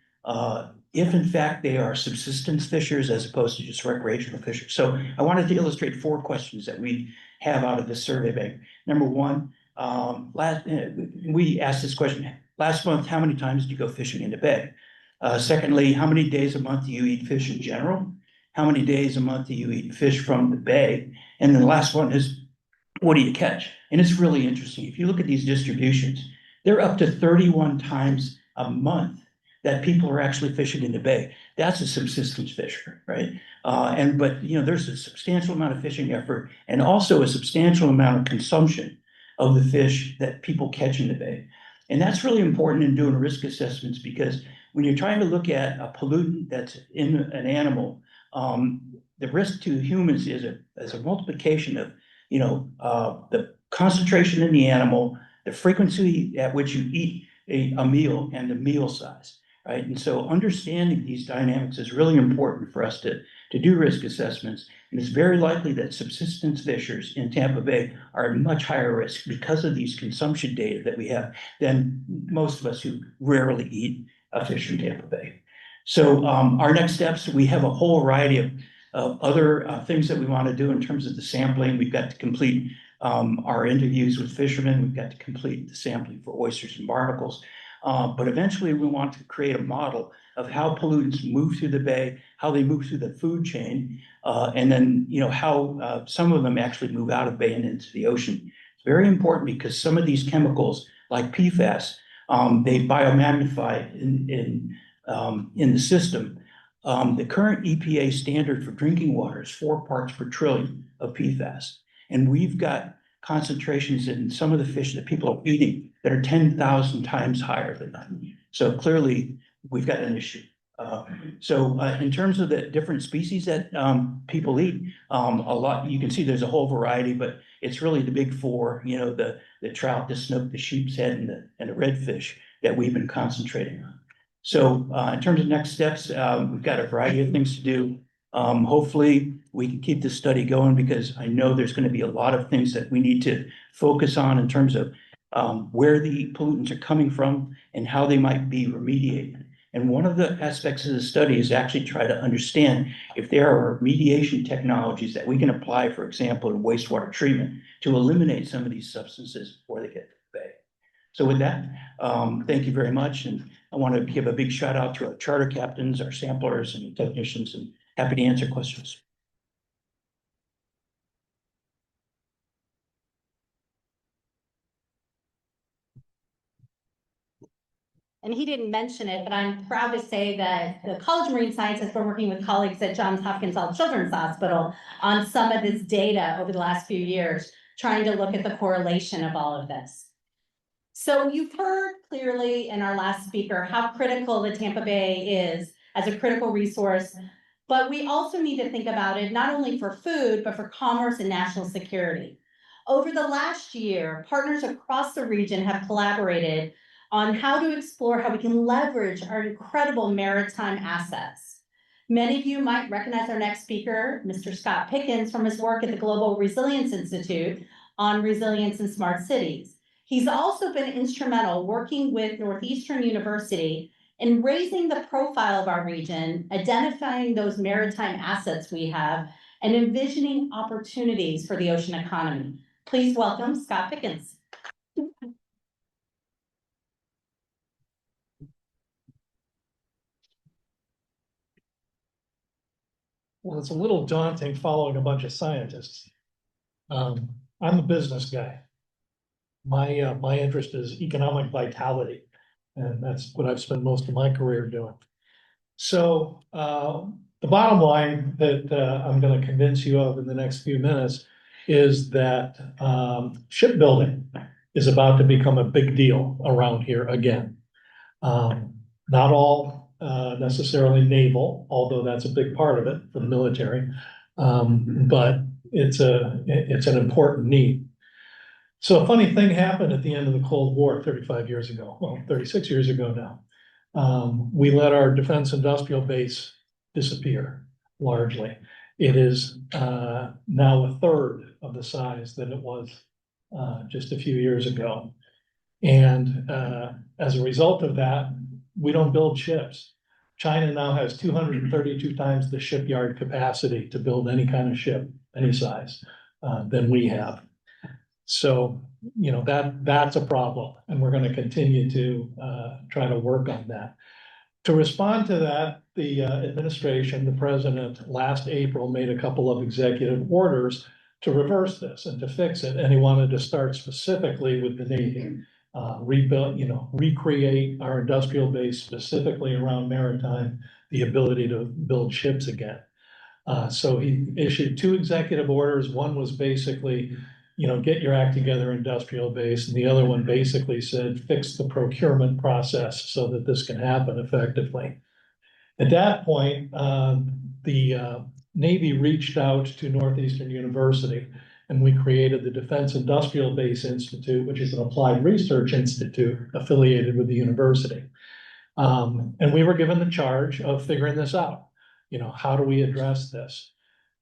if in fact they are subsistence fishers as opposed to just recreational fishers. So I wanted to illustrate 4 questions that we have out of this survey bank. Number 1, we asked this question, last month, how many times did you go fishing in the bay? Secondly, how many days a month do you eat fish in general? How many days a month do you eat fish from the bay? And then the last one is, what do you catch? And it's really interesting. If you look at these distributions, they're up to 31 times a month that people are actually fishing in the bay. That's a subsistence fisher, right? But there's a substantial amount of fishing effort and also a substantial amount of consumption of the fish that people catch in the bay. And that's really important in doing risk assessments, because when you're trying to look at a pollutant that's in an animal, the risk to humans is a multiplication of, the concentration in the animal, the frequency at which you eat a meal, and the meal size, right? And so understanding these dynamics is really important for us to do risk assessments. And it's very likely that subsistence fishers in Tampa Bay are at much higher risk because of these consumption data that we have than most of us who rarely eat a fish in Tampa Bay. So our next steps, we have a whole variety of other things that we want to do in terms of the sampling. We've got to complete our interviews with fishermen. We've got to complete the sampling for oysters and barnacles. But eventually we want to create a model of how pollutants move through the bay, how they move through the food chain, and then, how some of them actually move out of bay and into the ocean. It's very important because some of these chemicals, like PFAS, they biomagnify in the system. The current EPA standard for drinking water is 4 parts per trillion of PFAS. And we've got concentrations in some of the fish that people are eating that are 10,000 times higher than that. So clearly, we've got an issue. So in terms of the different species that people eat, a lot, you can see there's a whole variety, but it's really the big four, the trout, the snook, the sheep's head, and the redfish that we've been concentrating on. So in terms of next steps, we've got a variety of things to do. Hopefully we can keep this study going, because I know there's going to be a lot of things that we need to focus on in terms of where the pollutants are coming from and how they might be remediated. And one of the aspects of the study is actually try to understand if there are remediation technologies that we can apply, for example, in wastewater treatment, to eliminate some of these substances before they get to the bay. So with that, thank you very much. And I want to give a big shout out to our charter captains, our samplers and technicians, and happy to answer questions. And he didn't mention it, but I'm proud to say that the College of Marine Science has been working with colleagues at Johns Hopkins Children's Hospital on some of this data over the last few years, trying to look at the correlation of all of this. So you've heard clearly in our last speaker how critical the Tampa Bay is as a critical resource, but we also need to think about it not only for food, but for commerce and national security. Over the last year, partners across the region have collaborated on how to explore how we can leverage our incredible maritime assets. Many of you might recognize our next speaker, Mr. Scott Pickens, from his work at the Global Resilience Institute on resilience in smart cities. He's also been instrumental working with Northeastern University in raising the profile of our region, identifying those maritime assets we have, and envisioning opportunities for the ocean economy. Please welcome Scott Pickens. Well, it's a little daunting following a bunch of scientists. I'm a business guy. My interest is economic vitality, and that's what I've spent most of my career doing. So the bottom line that I'm going to convince you of in the next few minutes is that shipbuilding is about to become a big deal around here again. Not all necessarily naval, although that's a big part of it for the military, but it's an important need. So a funny thing happened at the end of the Cold War 35 years ago, well, 36 years ago now. We let our defense industrial base disappear largely. It is now a third of the size that it was just a few years ago. And as a result of that, we don't build ships. China now has 232 times the shipyard capacity to build any kind of ship, any size, than we have. So, that's a problem, and we're going to continue to try to work on that. To respond to that, the administration, the president, last April made a couple of executive orders to reverse this and to fix it, and he wanted to start specifically with the Navy. Recreate our industrial base specifically around maritime, the ability to build ships again. So he issued 2 executive orders. One was basically get your act together, industrial base. And the other one basically said, fix the procurement process so that this can happen effectively. At that point, the Navy reached out to Northeastern University, and we created the Defense Industrial Base Institute, which is an applied research institute affiliated with the university. And we were given the charge of figuring this out. How do we address this?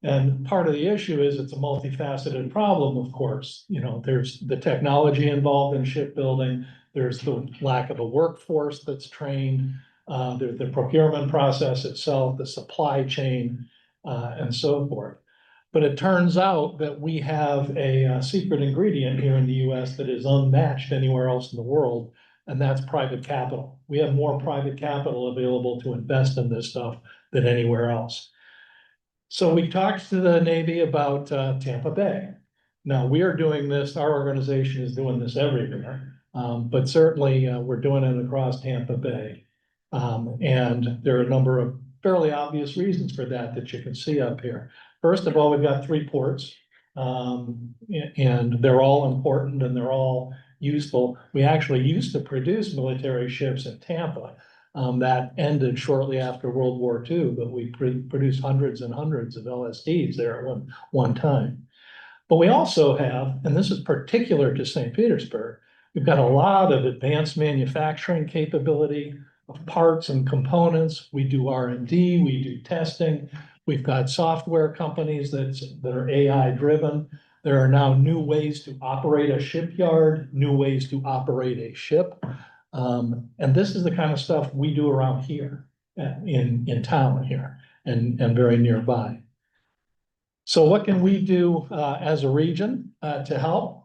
And part of the issue is it's a multifaceted problem, of course. There's the technology involved in shipbuilding. There's the lack of a workforce that's trained. There's the procurement process itself, the supply chain, and so forth. But it turns out that we have a secret ingredient here in the US that is unmatched anywhere else in the world, and that's private capital. We have more private capital available to invest in this stuff than anywhere else. So we talked to the Navy about Tampa Bay. Now, we are doing this, our organization is doing this everywhere, but certainly we're doing it across Tampa Bay. And there are a number of fairly obvious reasons for that you can see up here. First of all, we've got 3 ports, and they're all important and they're all useful. We actually used to produce military ships in Tampa. That ended shortly after World War II, but we produced hundreds and hundreds of LSDs there at one time. But we also have, and this is particular to St. Petersburg, we've got a lot of advanced manufacturing capability of parts and components. We do R&D, we do testing. We've got software companies that are AI driven. There are now new ways to operate a shipyard, new ways to operate a ship. And this is the kind of stuff we do around here in town here and very nearby. So what can we do as a region to help?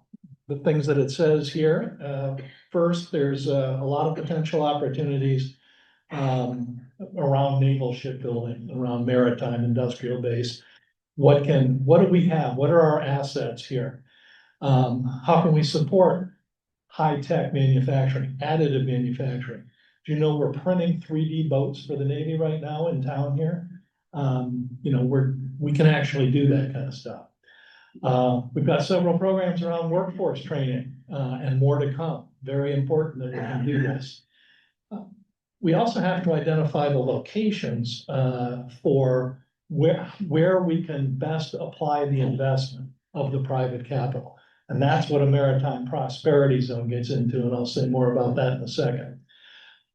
The things that it says here. First, there's a lot of potential opportunities around naval shipbuilding, around maritime industrial base. What do we have? What are our assets here? How can we support high-tech manufacturing, additive manufacturing? Do you know we're printing 3D boats for the Navy right now in town here? We can actually do that kind of stuff. We've got several programs around workforce training and more to come. Very important that we can do this. We also have to identify the locations for where we can best apply the investment of the private capital. And that's what a maritime prosperity zone gets into, and I'll say more about that in a second.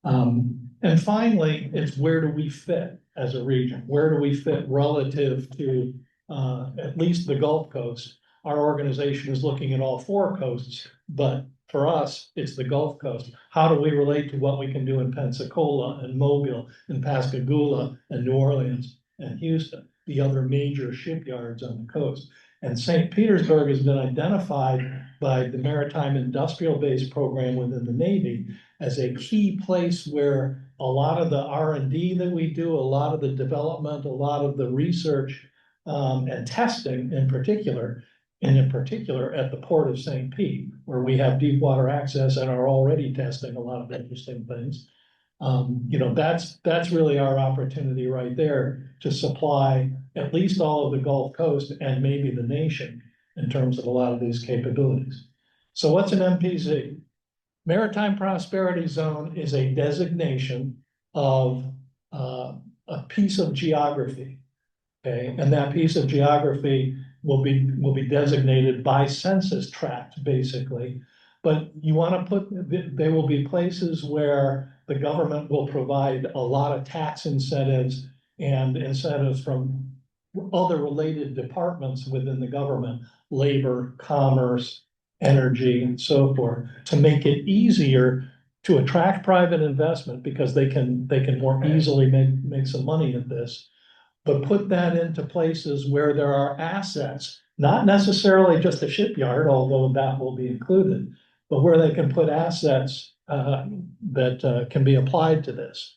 And finally, it's where do we fit as a region? Where do we fit relative to at least the Gulf Coast? Our organization is looking at all 4 coasts, but for us, it's the Gulf Coast. How do we relate to what we can do in Pensacola and Mobile and Pascagoula and New Orleans and Houston, the other major shipyards on the coast? And St. Petersburg has been identified by the Maritime Industrial Base program within the Navy as a key place where a lot of the R&D that we do, a lot of the development, a lot of the research and testing in particular at the port of St. Pete, where we have deep water access and are already testing a lot of interesting things. That's really our opportunity right there to supply at least all of the Gulf Coast and maybe the nation in terms of a lot of these capabilities. So what's an MPZ? Maritime Prosperity Zone is a designation of a piece of geography, okay? And that piece of geography will be designated by census tract, basically. But you want to there will be places where the government will provide a lot of tax incentives and incentives from other related departments within the government, labor, commerce, energy, and so forth, to make it easier to attract private investment because they can more easily make some money at this. But put that into places where there are assets, not necessarily just a shipyard, although that will be included, but where they can put assets that can be applied to this.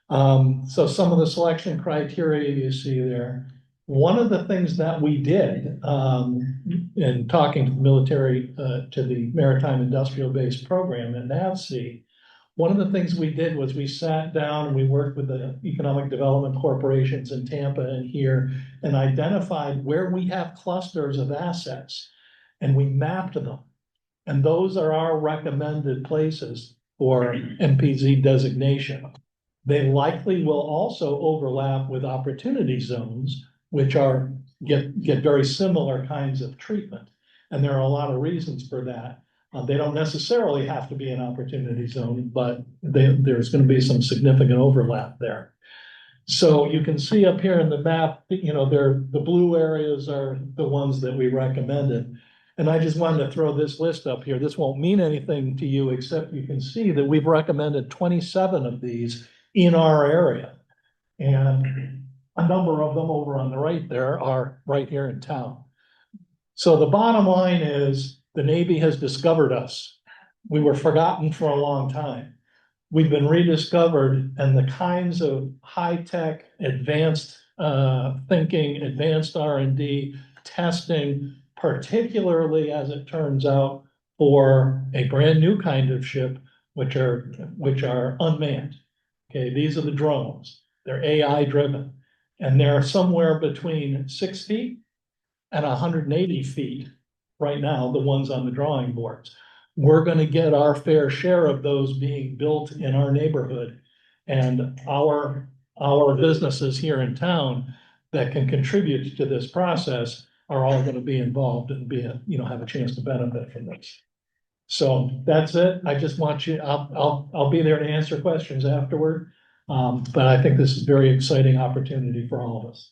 So some of the selection criteria you see there. One of the things that we did in talking to the military, to the Maritime Industrial Base program at NAVSEA, one of the things we did was we sat down and we worked with the economic development corporations in Tampa and here and identified where we have clusters of assets and we mapped them. And those are our recommended places for MPZ designation. They likely will also overlap with opportunity zones, which get very similar kinds of treatment. And there are a lot of reasons for that. They don't necessarily have to be an opportunity zone, but there's going to be some significant overlap there. So you can see up here in the map, the blue areas are the ones that we recommended. And I just wanted to throw this list up here. This won't mean anything to you, except you can see that we've recommended 27 of these in our area. And a number of them over on the right there are right here in town. So the bottom line is the Navy has discovered us. We were forgotten for a long time. We've been rediscovered, and the kinds of high-tech, advanced thinking, advanced R&D, testing, particularly as it turns out, for a brand new kind of ship, which are unmanned. Okay, these are the drones. They're AI driven, and they're somewhere between 6 feet and 180 feet right now, the ones on the drawing boards. We're going to get our fair share of those being built in our neighborhood, and our businesses here in town that can contribute to this process are all going to be involved and have a chance to benefit from this. So that's it. I just want you, I'll be there to answer questions afterward. But I think this is a very exciting opportunity for all of us.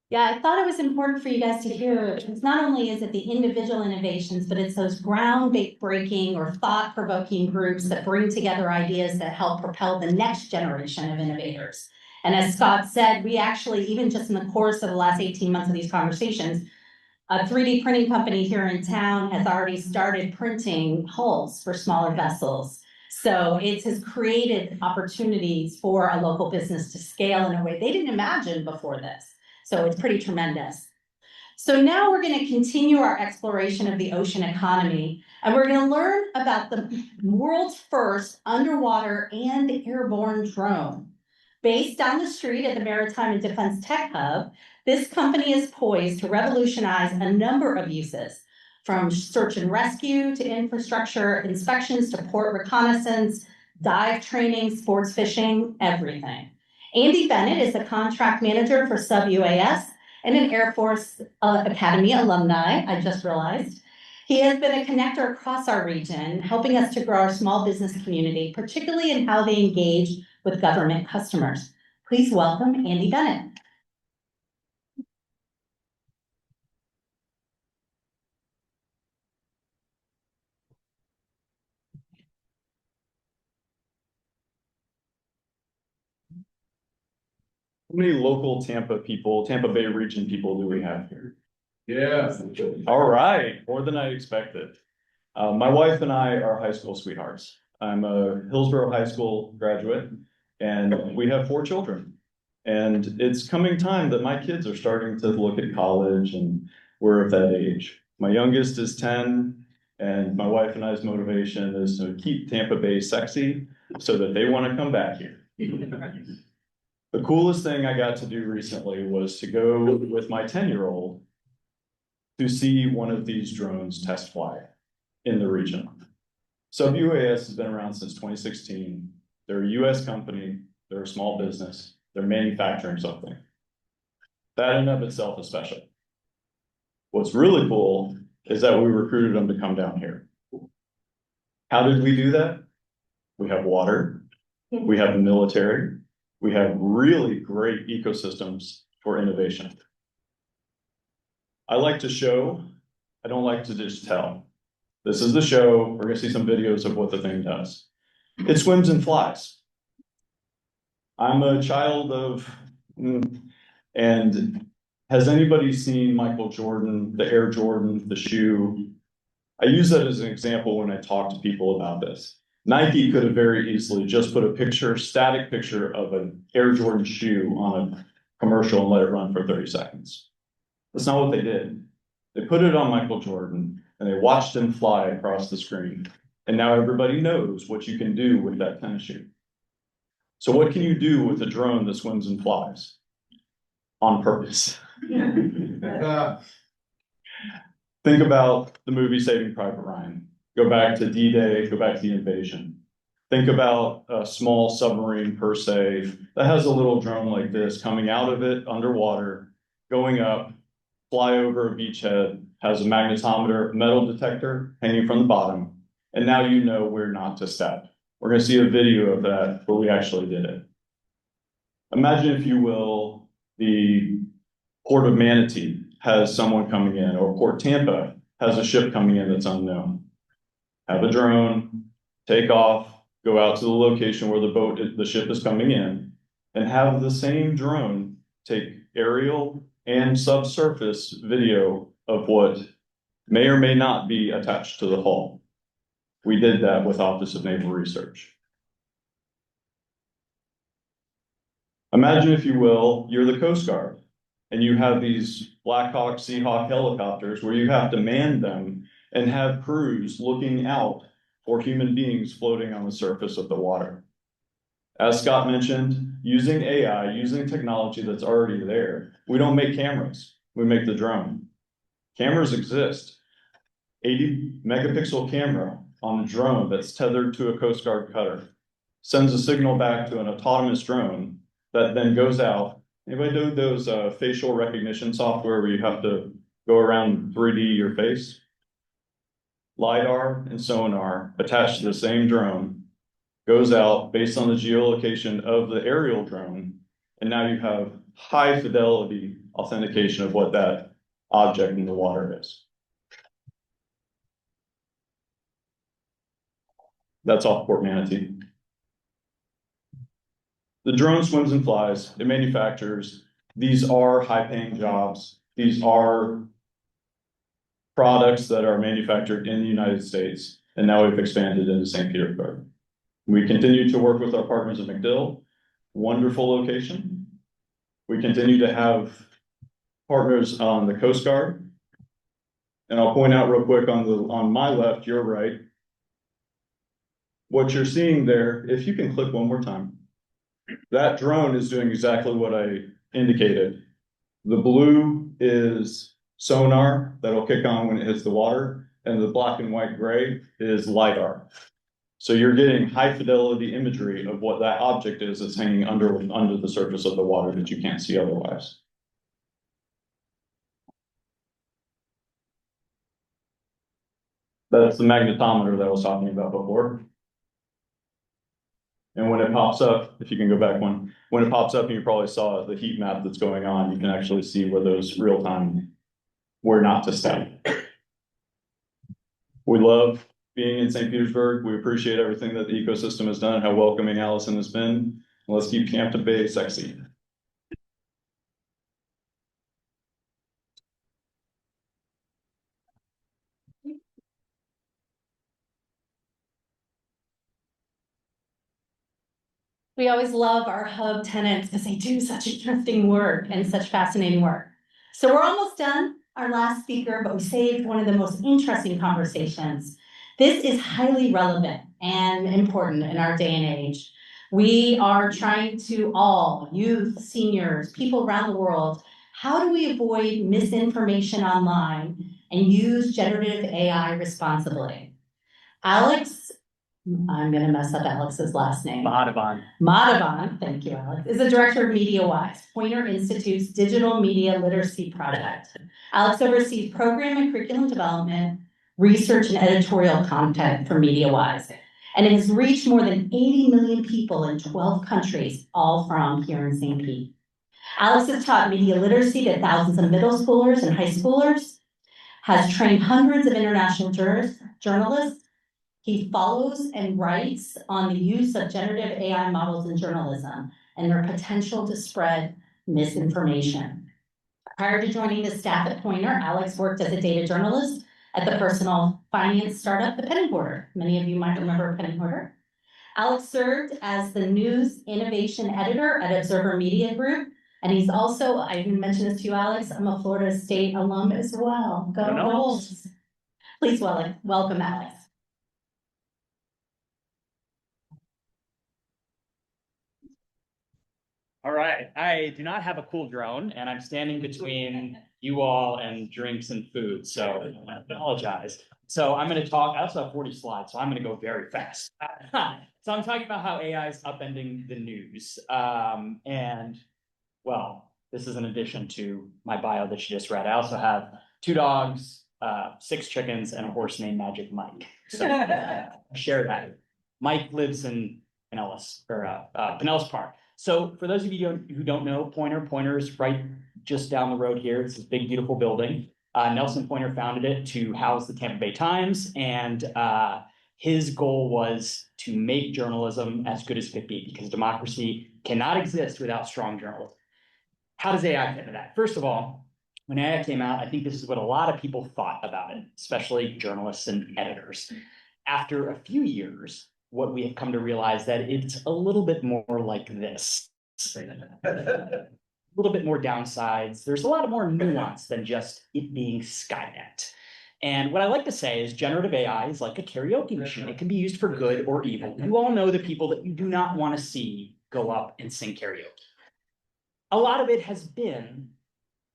Yeah, I thought it was important for you guys to hear, because not only is it the individual innovations, but it's those groundbreaking or thought-provoking groups that bring together ideas that help propel the next generation of innovators. And as Scott said, we actually, even just in the course of the last 18 months of these conversations, a 3D printing company here in town has already started printing hulls for smaller vessels. So it has created opportunities for a local business to scale in a way they didn't imagine before this. So it's pretty tremendous. So now we're going to continue our exploration of the ocean economy, and we're going to learn about the world's first underwater and airborne drone. Based down the street at the Maritime and Defense Tech Hub, this company is poised to revolutionize a number of uses, from search and rescue to infrastructure inspections to port reconnaissance, dive training, sports fishing, everything. Andy Bennett is the contract manager for Sub-UAS and an Air Force Academy alumni, I just realized. He has been a connector across our region, helping us to grow our small business community, particularly in how they engage with government customers. Please welcome Andy Bennett. How many local Tampa Bay region people do we have here? Yeah. All right, more than I expected. My wife and I are high school sweethearts. I'm a Hillsborough High School graduate, and we have 4 children. And it's coming time that my kids are starting to look at college, and we're of that age. My youngest is 10, and my wife and I's motivation is to keep Tampa Bay sexy so that they want to come back here. The coolest thing I got to do recently was to go with my 10-year-old to see one of these drones test fly in the region. Sub-UAS has been around since 2016. They're a US company, they're a small business, they're manufacturing something. That in and of itself is special. What's really cool is that we recruited them to come down here. How did we do that? We have water, we have the military, we have really great ecosystems for innovation. I like to show, I don't like to just tell. This is the show. We're gonna see some videos of what the thing does. It swims and flies. I'm a child of, and has anybody seen Michael Jordan, the Air Jordan, the shoe? I use that as an example when I talk to people about this. Nike could have very easily just put a picture, static picture of an Air Jordan shoe on a commercial and let it run for 30 seconds. That's not what they did. They put it on Michael Jordan and they watched him fly across the screen. And now everybody knows what you can do with that tennis shoe. So what can you do with a drone that swims and flies? On purpose. Think about the movie Saving Private Ryan. Go back to D-Day, go back to the invasion. Think about a small submarine per se that has a little drone like this coming out of it underwater, going up, fly over a beachhead, has a magnetometer, metal detector hanging from the bottom, and now you know where not to step. We're going to see a video of that where we actually did it. Imagine, if you will, the Port of Manatee has someone coming in, or Port Tampa has a ship coming in that's unknown. Have a drone, take off, go out to the location where the ship is coming in, and have the same drone take aerial and subsurface video of what may or may not be attached to the hull. We did that with Office of Naval Research. Imagine, if you will, you're the Coast Guard, and you have these Black Hawk, Seahawk helicopters where you have to man them and have crews looking out for human beings floating on the surface of the water. As Scott mentioned, using AI, using technology that's already there, we don't make cameras, we make the drone. Cameras exist. 80 megapixel camera on a drone that's tethered to a Coast Guard cutter sends a signal back to an autonomous drone that then goes out. Anybody do those facial recognition software where you have to go around 3D your face? LiDAR and sonar attached to the same drone goes out based on the geolocation of the aerial drone, and now you have high fidelity authentication of what that object in the water is. That's off Port Manatee. The drone swims and flies, it manufactures. These are high-paying jobs. These are products that are manufactured in the United States, and now we've expanded into St. Petersburg. We continue to work with our partners at MacDill, wonderful location. We continue to have partners on the Coast Guard. And I'll point out real quick on my left, your right, what you're seeing there, if you can click one more time, that drone is doing exactly what I indicated. The blue is sonar that'll kick on when it hits the water, and the black and white gray is LiDAR. So you're getting high fidelity imagery of what that object is that's hanging under the surface of the water that you can't see otherwise. That's the magnetometer that I was talking about before. And when it pops up, if you can go back one, when it pops up and you probably saw the heat map that's going on, you can actually see where those real time, where not to step. We love being in St. Petersburg. We appreciate everything that the ecosystem has done, how welcoming Allison has been. Let's keep Camp Bay sexy. We always love our hub tenants because they do such interesting work and such fascinating work. So we're almost done, our last speaker, but we saved one of the most interesting conversations. This is highly relevant and important in our day and age. We are trying to all, youth, seniors, people around the world, how do we avoid misinformation online and use generative AI responsibly? Alex, I'm gonna mess up Alex's last name. Mahadevan, thank you, Alex, is the director of MediaWise, Pointer Institute's digital media literacy project. Alex oversees program and curriculum development, research and editorial content for MediaWise, and it has reached more than 80 million people in 12 countries, all from here in St. Pete. Alex has taught media literacy to thousands of middle schoolers and high schoolers, has trained hundreds of international journalists. He follows and writes on the use of generative AI models in journalism and their potential to spread misinformation. Prior to joining the staff at Pointer, Alex worked as a data journalist at the personal finance startup, The Penny Hoarder. Many of you might remember Penny Hoarder. Alex served as the news innovation editor at Observer Media Group. And he's also, I didn't mention this to you, Alex, I'm a Florida State alum as well. Go Noles. Please welcome Alex. All right, I do not have a cool drone and I'm standing between you all and drinks and food, so I apologize. So I'm gonna talk, I also have 40 slides, so I'm gonna go very fast. So I'm talking about how AI is upending the news. And well, this is in addition to my bio that you just read. I also have 2 dogs, 6 chickens and a horse named Magic Mike. So share that. Mike lives in Pinellas or Pinellas Park. So for those of you who don't know, Pointer is right just down the road here. It's this big, beautiful building. Nelson Pointer founded it to house the Tampa Bay Times, and his goal was to make journalism as good as it could be, because democracy cannot exist without strong journalism. How does AI fit into that? First of all, when AI came out, I think this is what a lot of people thought about it, especially journalists and editors. After a few years, what we have come to realize that it's a little bit more like this. A little bit more downsides. There's a lot more nuance than just it being Skynet. And what I like to say is generative AI is like a karaoke machine. It can be used for good or evil. You all know the people that you do not want to see go up and sing karaoke. A lot of it has been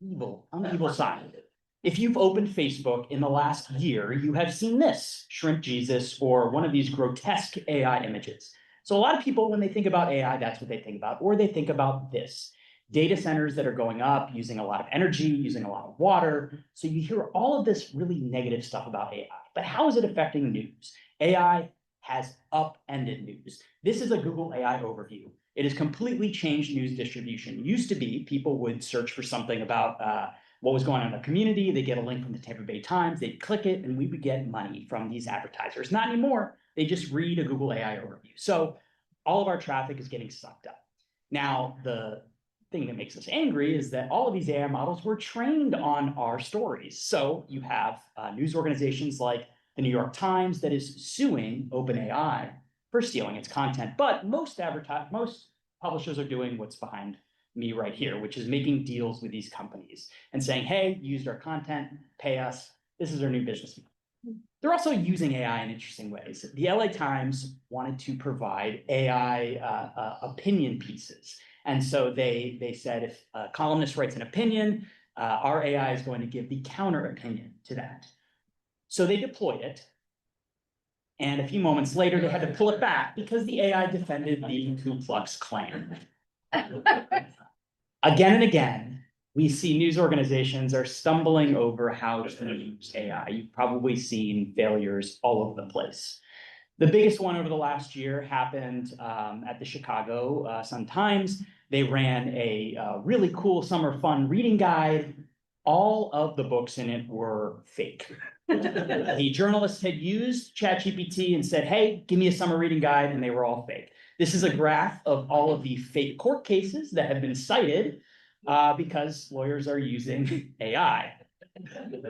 evil, on the evil side. If you've opened Facebook in the last year, you have seen this, Shrimp Jesus, or one of these grotesque AI images. So a lot of people, when they think about AI, that's what they think about, or they think about this. Data centers that are going up, using a lot of energy, using a lot of water. So you hear all of this really negative stuff about AI. But how is it affecting news? AI has upended news. This is a Google AI overview. It has completely changed news distribution. It used to be people would search for something about what was going on in the community. They get a link from the Tampa Bay Times, they'd click it, and we would get money from these advertisers. Not anymore. They just read a Google AI overview. So all of our traffic is getting sucked up. Now, the thing that makes us angry is that all of these AI models were trained on our stories. So you have news organizations like the New York Times that is suing OpenAI for stealing its content. But most publishers are doing what's behind me right here, which is making deals with these companies and saying, hey, you used our content, pay us. This is our new business model. They're also using AI in interesting ways. The LA Times wanted to provide AI opinion pieces. And so they said, if a columnist writes an opinion, our AI is going to give the counter opinion to that. So they deployed it. And a few moments later, they had to pull it back because the AI defended the Ku Klux Klan. Again and again, we see news organizations are stumbling over how to use AI. You've probably seen failures all over the place. The biggest one over the last year happened at the Chicago Sun-Times. They ran a really cool summer fun reading guide. All of the books in it were fake. The journalists had used ChatGPT and said, hey, give me a summer reading guide, and they were all fake. This is a graph of all of the fake court cases that have been cited because lawyers are using AI.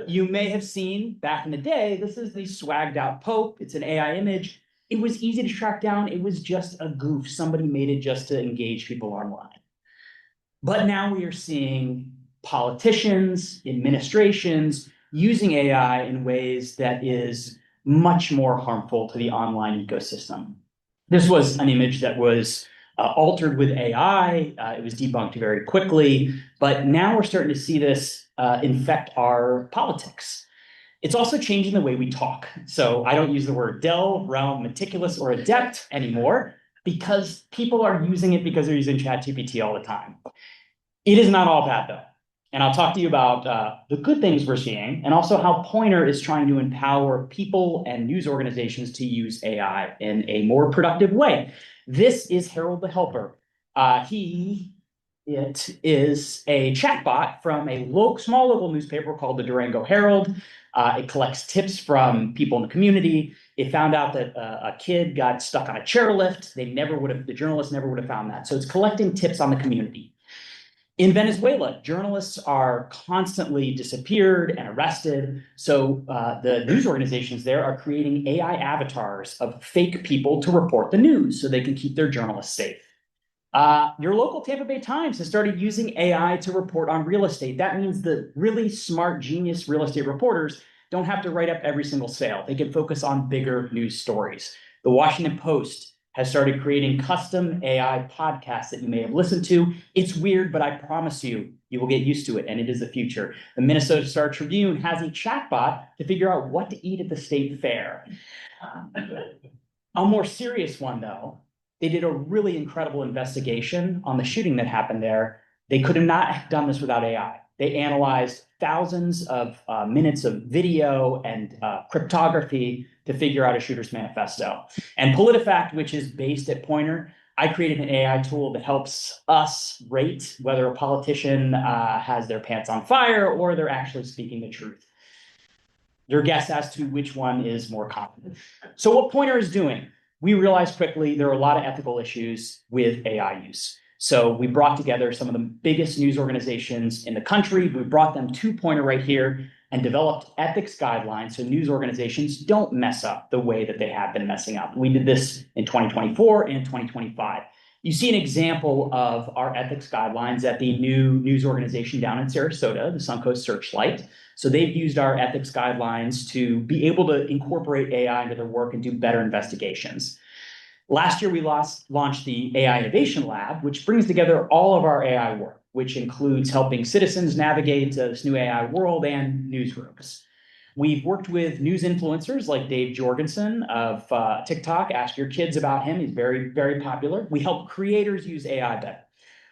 You may have seen back in the day, this is the swagged out Pope. It's an AI image. It was easy to track down. It was just a goof. Somebody made it just to engage people online. But now we are seeing politicians, administrations using AI in ways that is much more harmful to the online ecosystem. This was an image that was altered with AI. It was debunked very quickly, but now we're starting to see this infect our politics. It's also changing the way we talk. So I don't use the word delve, realm, meticulous, or adept anymore because people are using it because they're using ChatGPT all the time. It is not all bad though. And I'll talk to you about the good things we're seeing and also how Pointer is trying to empower people and news organizations to use AI in a more productive way. This is Harold the Helper. It is a chatbot from a small local newspaper called the Durango Herald. It collects tips from people in the community. It found out that a kid got stuck on a chairlift. The journalists never would have found that. So it's collecting tips on the community. In Venezuela, journalists are constantly disappeared and arrested. So the news organizations there are creating AI avatars of fake people to report the news so they can keep their journalists safe. Your local Tampa Bay Times has started using AI to report on real estate. That means the really smart, genius real estate reporters don't have to write up every single sale. They can focus on bigger news stories. The Washington Post has started creating custom AI podcasts that you may have listened to. It's weird, but I promise you, you will get used to it, and it is the future. The Minnesota Star Tribune has a chatbot to figure out what to eat at the state fair. A more serious one, though, they did a really incredible investigation on the shooting that happened there. They could have not have done this without AI. They analyzed thousands of minutes of video and cryptography to figure out a shooter's manifesto. And PolitiFact, which is based at Pointer, I created an AI tool that helps us rate whether a politician has their pants on fire or they're actually speaking the truth. Your guess as to which one is more confident. So what Pointer is doing, we realized quickly there are a lot of ethical issues with AI use. So we brought together some of the biggest news organizations in the country. We brought them to Pointer right here and developed ethics guidelines so news organizations don't mess up the way that they have been messing up. We did this in 2024 and 2025. You see an example of our ethics guidelines at the new news organization down in Sarasota, the Suncoast Searchlight. So they've used our ethics guidelines to be able to incorporate AI into their work and do better investigations. Last year, we launched the AI Innovation Lab, which brings together all of our AI work, which includes helping citizens navigate this new AI world and newsrooms. We've worked with news influencers like Dave Jorgensen of TikTok. Ask your kids about him. He's very, very popular. We help creators use AI better.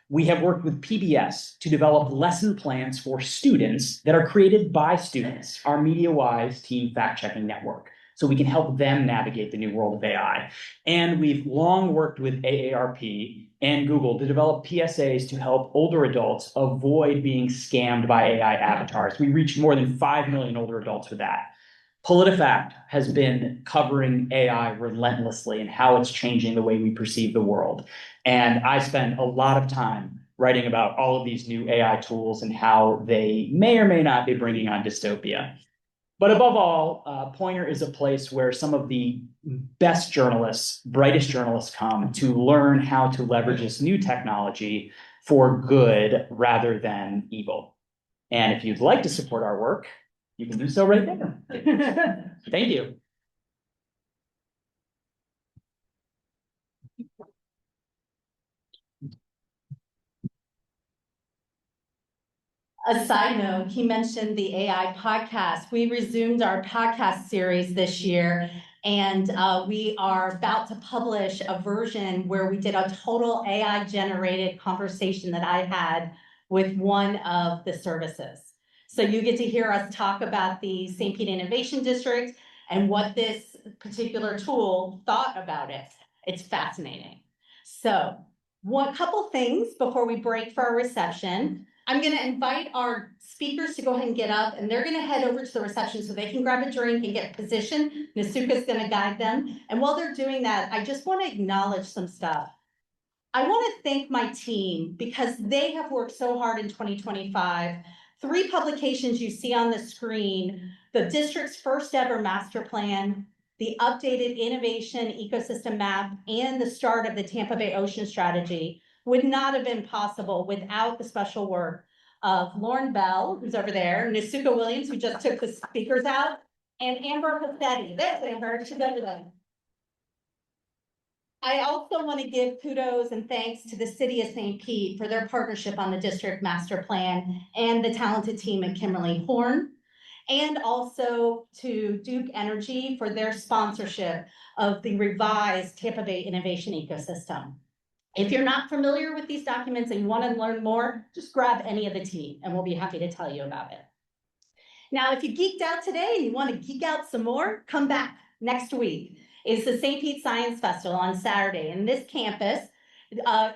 We have worked with PBS to develop lesson plans for students that are created by students, our MediaWise team fact-checking network, so we can help them navigate the new world of AI. And we've long worked with AARP and Google to develop PSAs to help older adults avoid being scammed by AI avatars. We reached more than 5 million older adults with that. PolitiFact has been covering AI relentlessly and how it's changing the way we perceive the world. And I spend a lot of time writing about all of these new AI tools and how they may or may not be bringing on dystopia. But above all, Pointer is a place where some of the best journalists, brightest journalists come to learn how to leverage this new technology for good rather than evil. And if you'd like to support our work, you can do so right there. Thank you. A side note, he mentioned the AI podcast. We resumed our podcast series this year, and we are about to publish a version where we did a total AI-generated conversation that I had with one of the services. So you get to hear us talk about the St. Pete Innovation District and what this particular tool thought about it. It's fascinating. So one couple things before we break for our reception. I'm going to invite our speakers to go ahead and get up, and they're going to head over to the reception so they can grab a drink and get positioned. Nasuka's going to guide them. And while they're doing that, I just want to acknowledge some stuff. I want to thank my team because they have worked so hard in 2025. 3 publications you see on the screen, the district's first ever master plan, the updated innovation ecosystem map, and the start of the Tampa Bay Ocean Strategy would not have been possible without the special work of Lauren Bell, who's over there, Nasuka Williams, who just took the speakers out, and Amber Passetti. There's Amber, she's over there. I also want to give kudos and thanks to the city of St. Pete for their partnership on the district master plan and the talented team at Kimberly Horn, and also to Duke Energy for their sponsorship of the revised Tampa Bay Innovation Ecosystem. If you're not familiar with these documents and you want to learn more, just grab any of the team and we'll be happy to tell you about it. Now, if you geeked out today and you want to geek out some more, come back next week. It's the St. Pete Science Festival on Saturday. In this campus,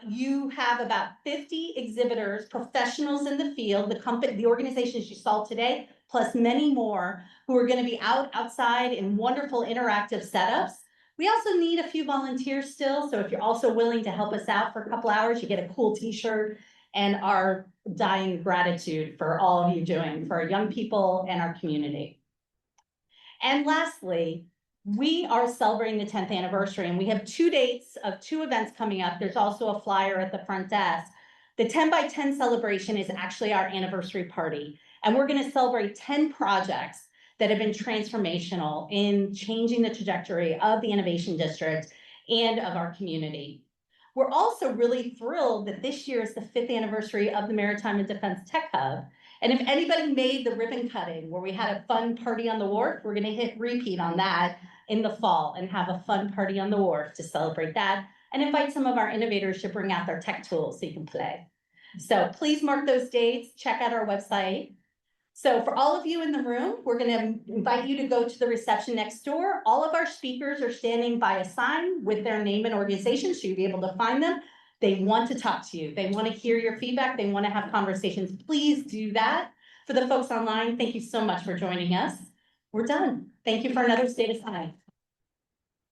you have about 50 exhibitors, professionals in the field, the organizations you saw today, plus many more who are going to be outside in wonderful interactive setups. We also need a few volunteers still, so if you're also willing to help us out for a couple hours, you get a cool t-shirt and our dying gratitude for all of you doing for our young people and our community. And lastly, we are celebrating the 10th anniversary, and we have 2 dates of 2 events coming up. There's also a flyer at the front desk. The 10 by 10 celebration is actually our anniversary party, and we're going to celebrate 10 projects that have been transformational in changing the trajectory of the Innovation District and of our community. We're also really thrilled that this year is the 5th anniversary of the Maritime and Defense Tech Hub. And if anybody made the ribbon cutting where we had a fun party on the wharf, we're gonna hit repeat on that in the fall and have a fun party on the wharf to celebrate that and invite some of our innovators to bring out their tech tools so you can play. So please mark those dates, check out our website. So for all of you in the room, we're gonna invite you to go to the reception next door. All of our speakers are standing by a sign with their name and organization, so you'll be able to find them. They want to talk to you. They want to hear your feedback. They want to have conversations. Please do that. For the folks online, thank you so much for joining us. We're done. Thank you for another State of Science.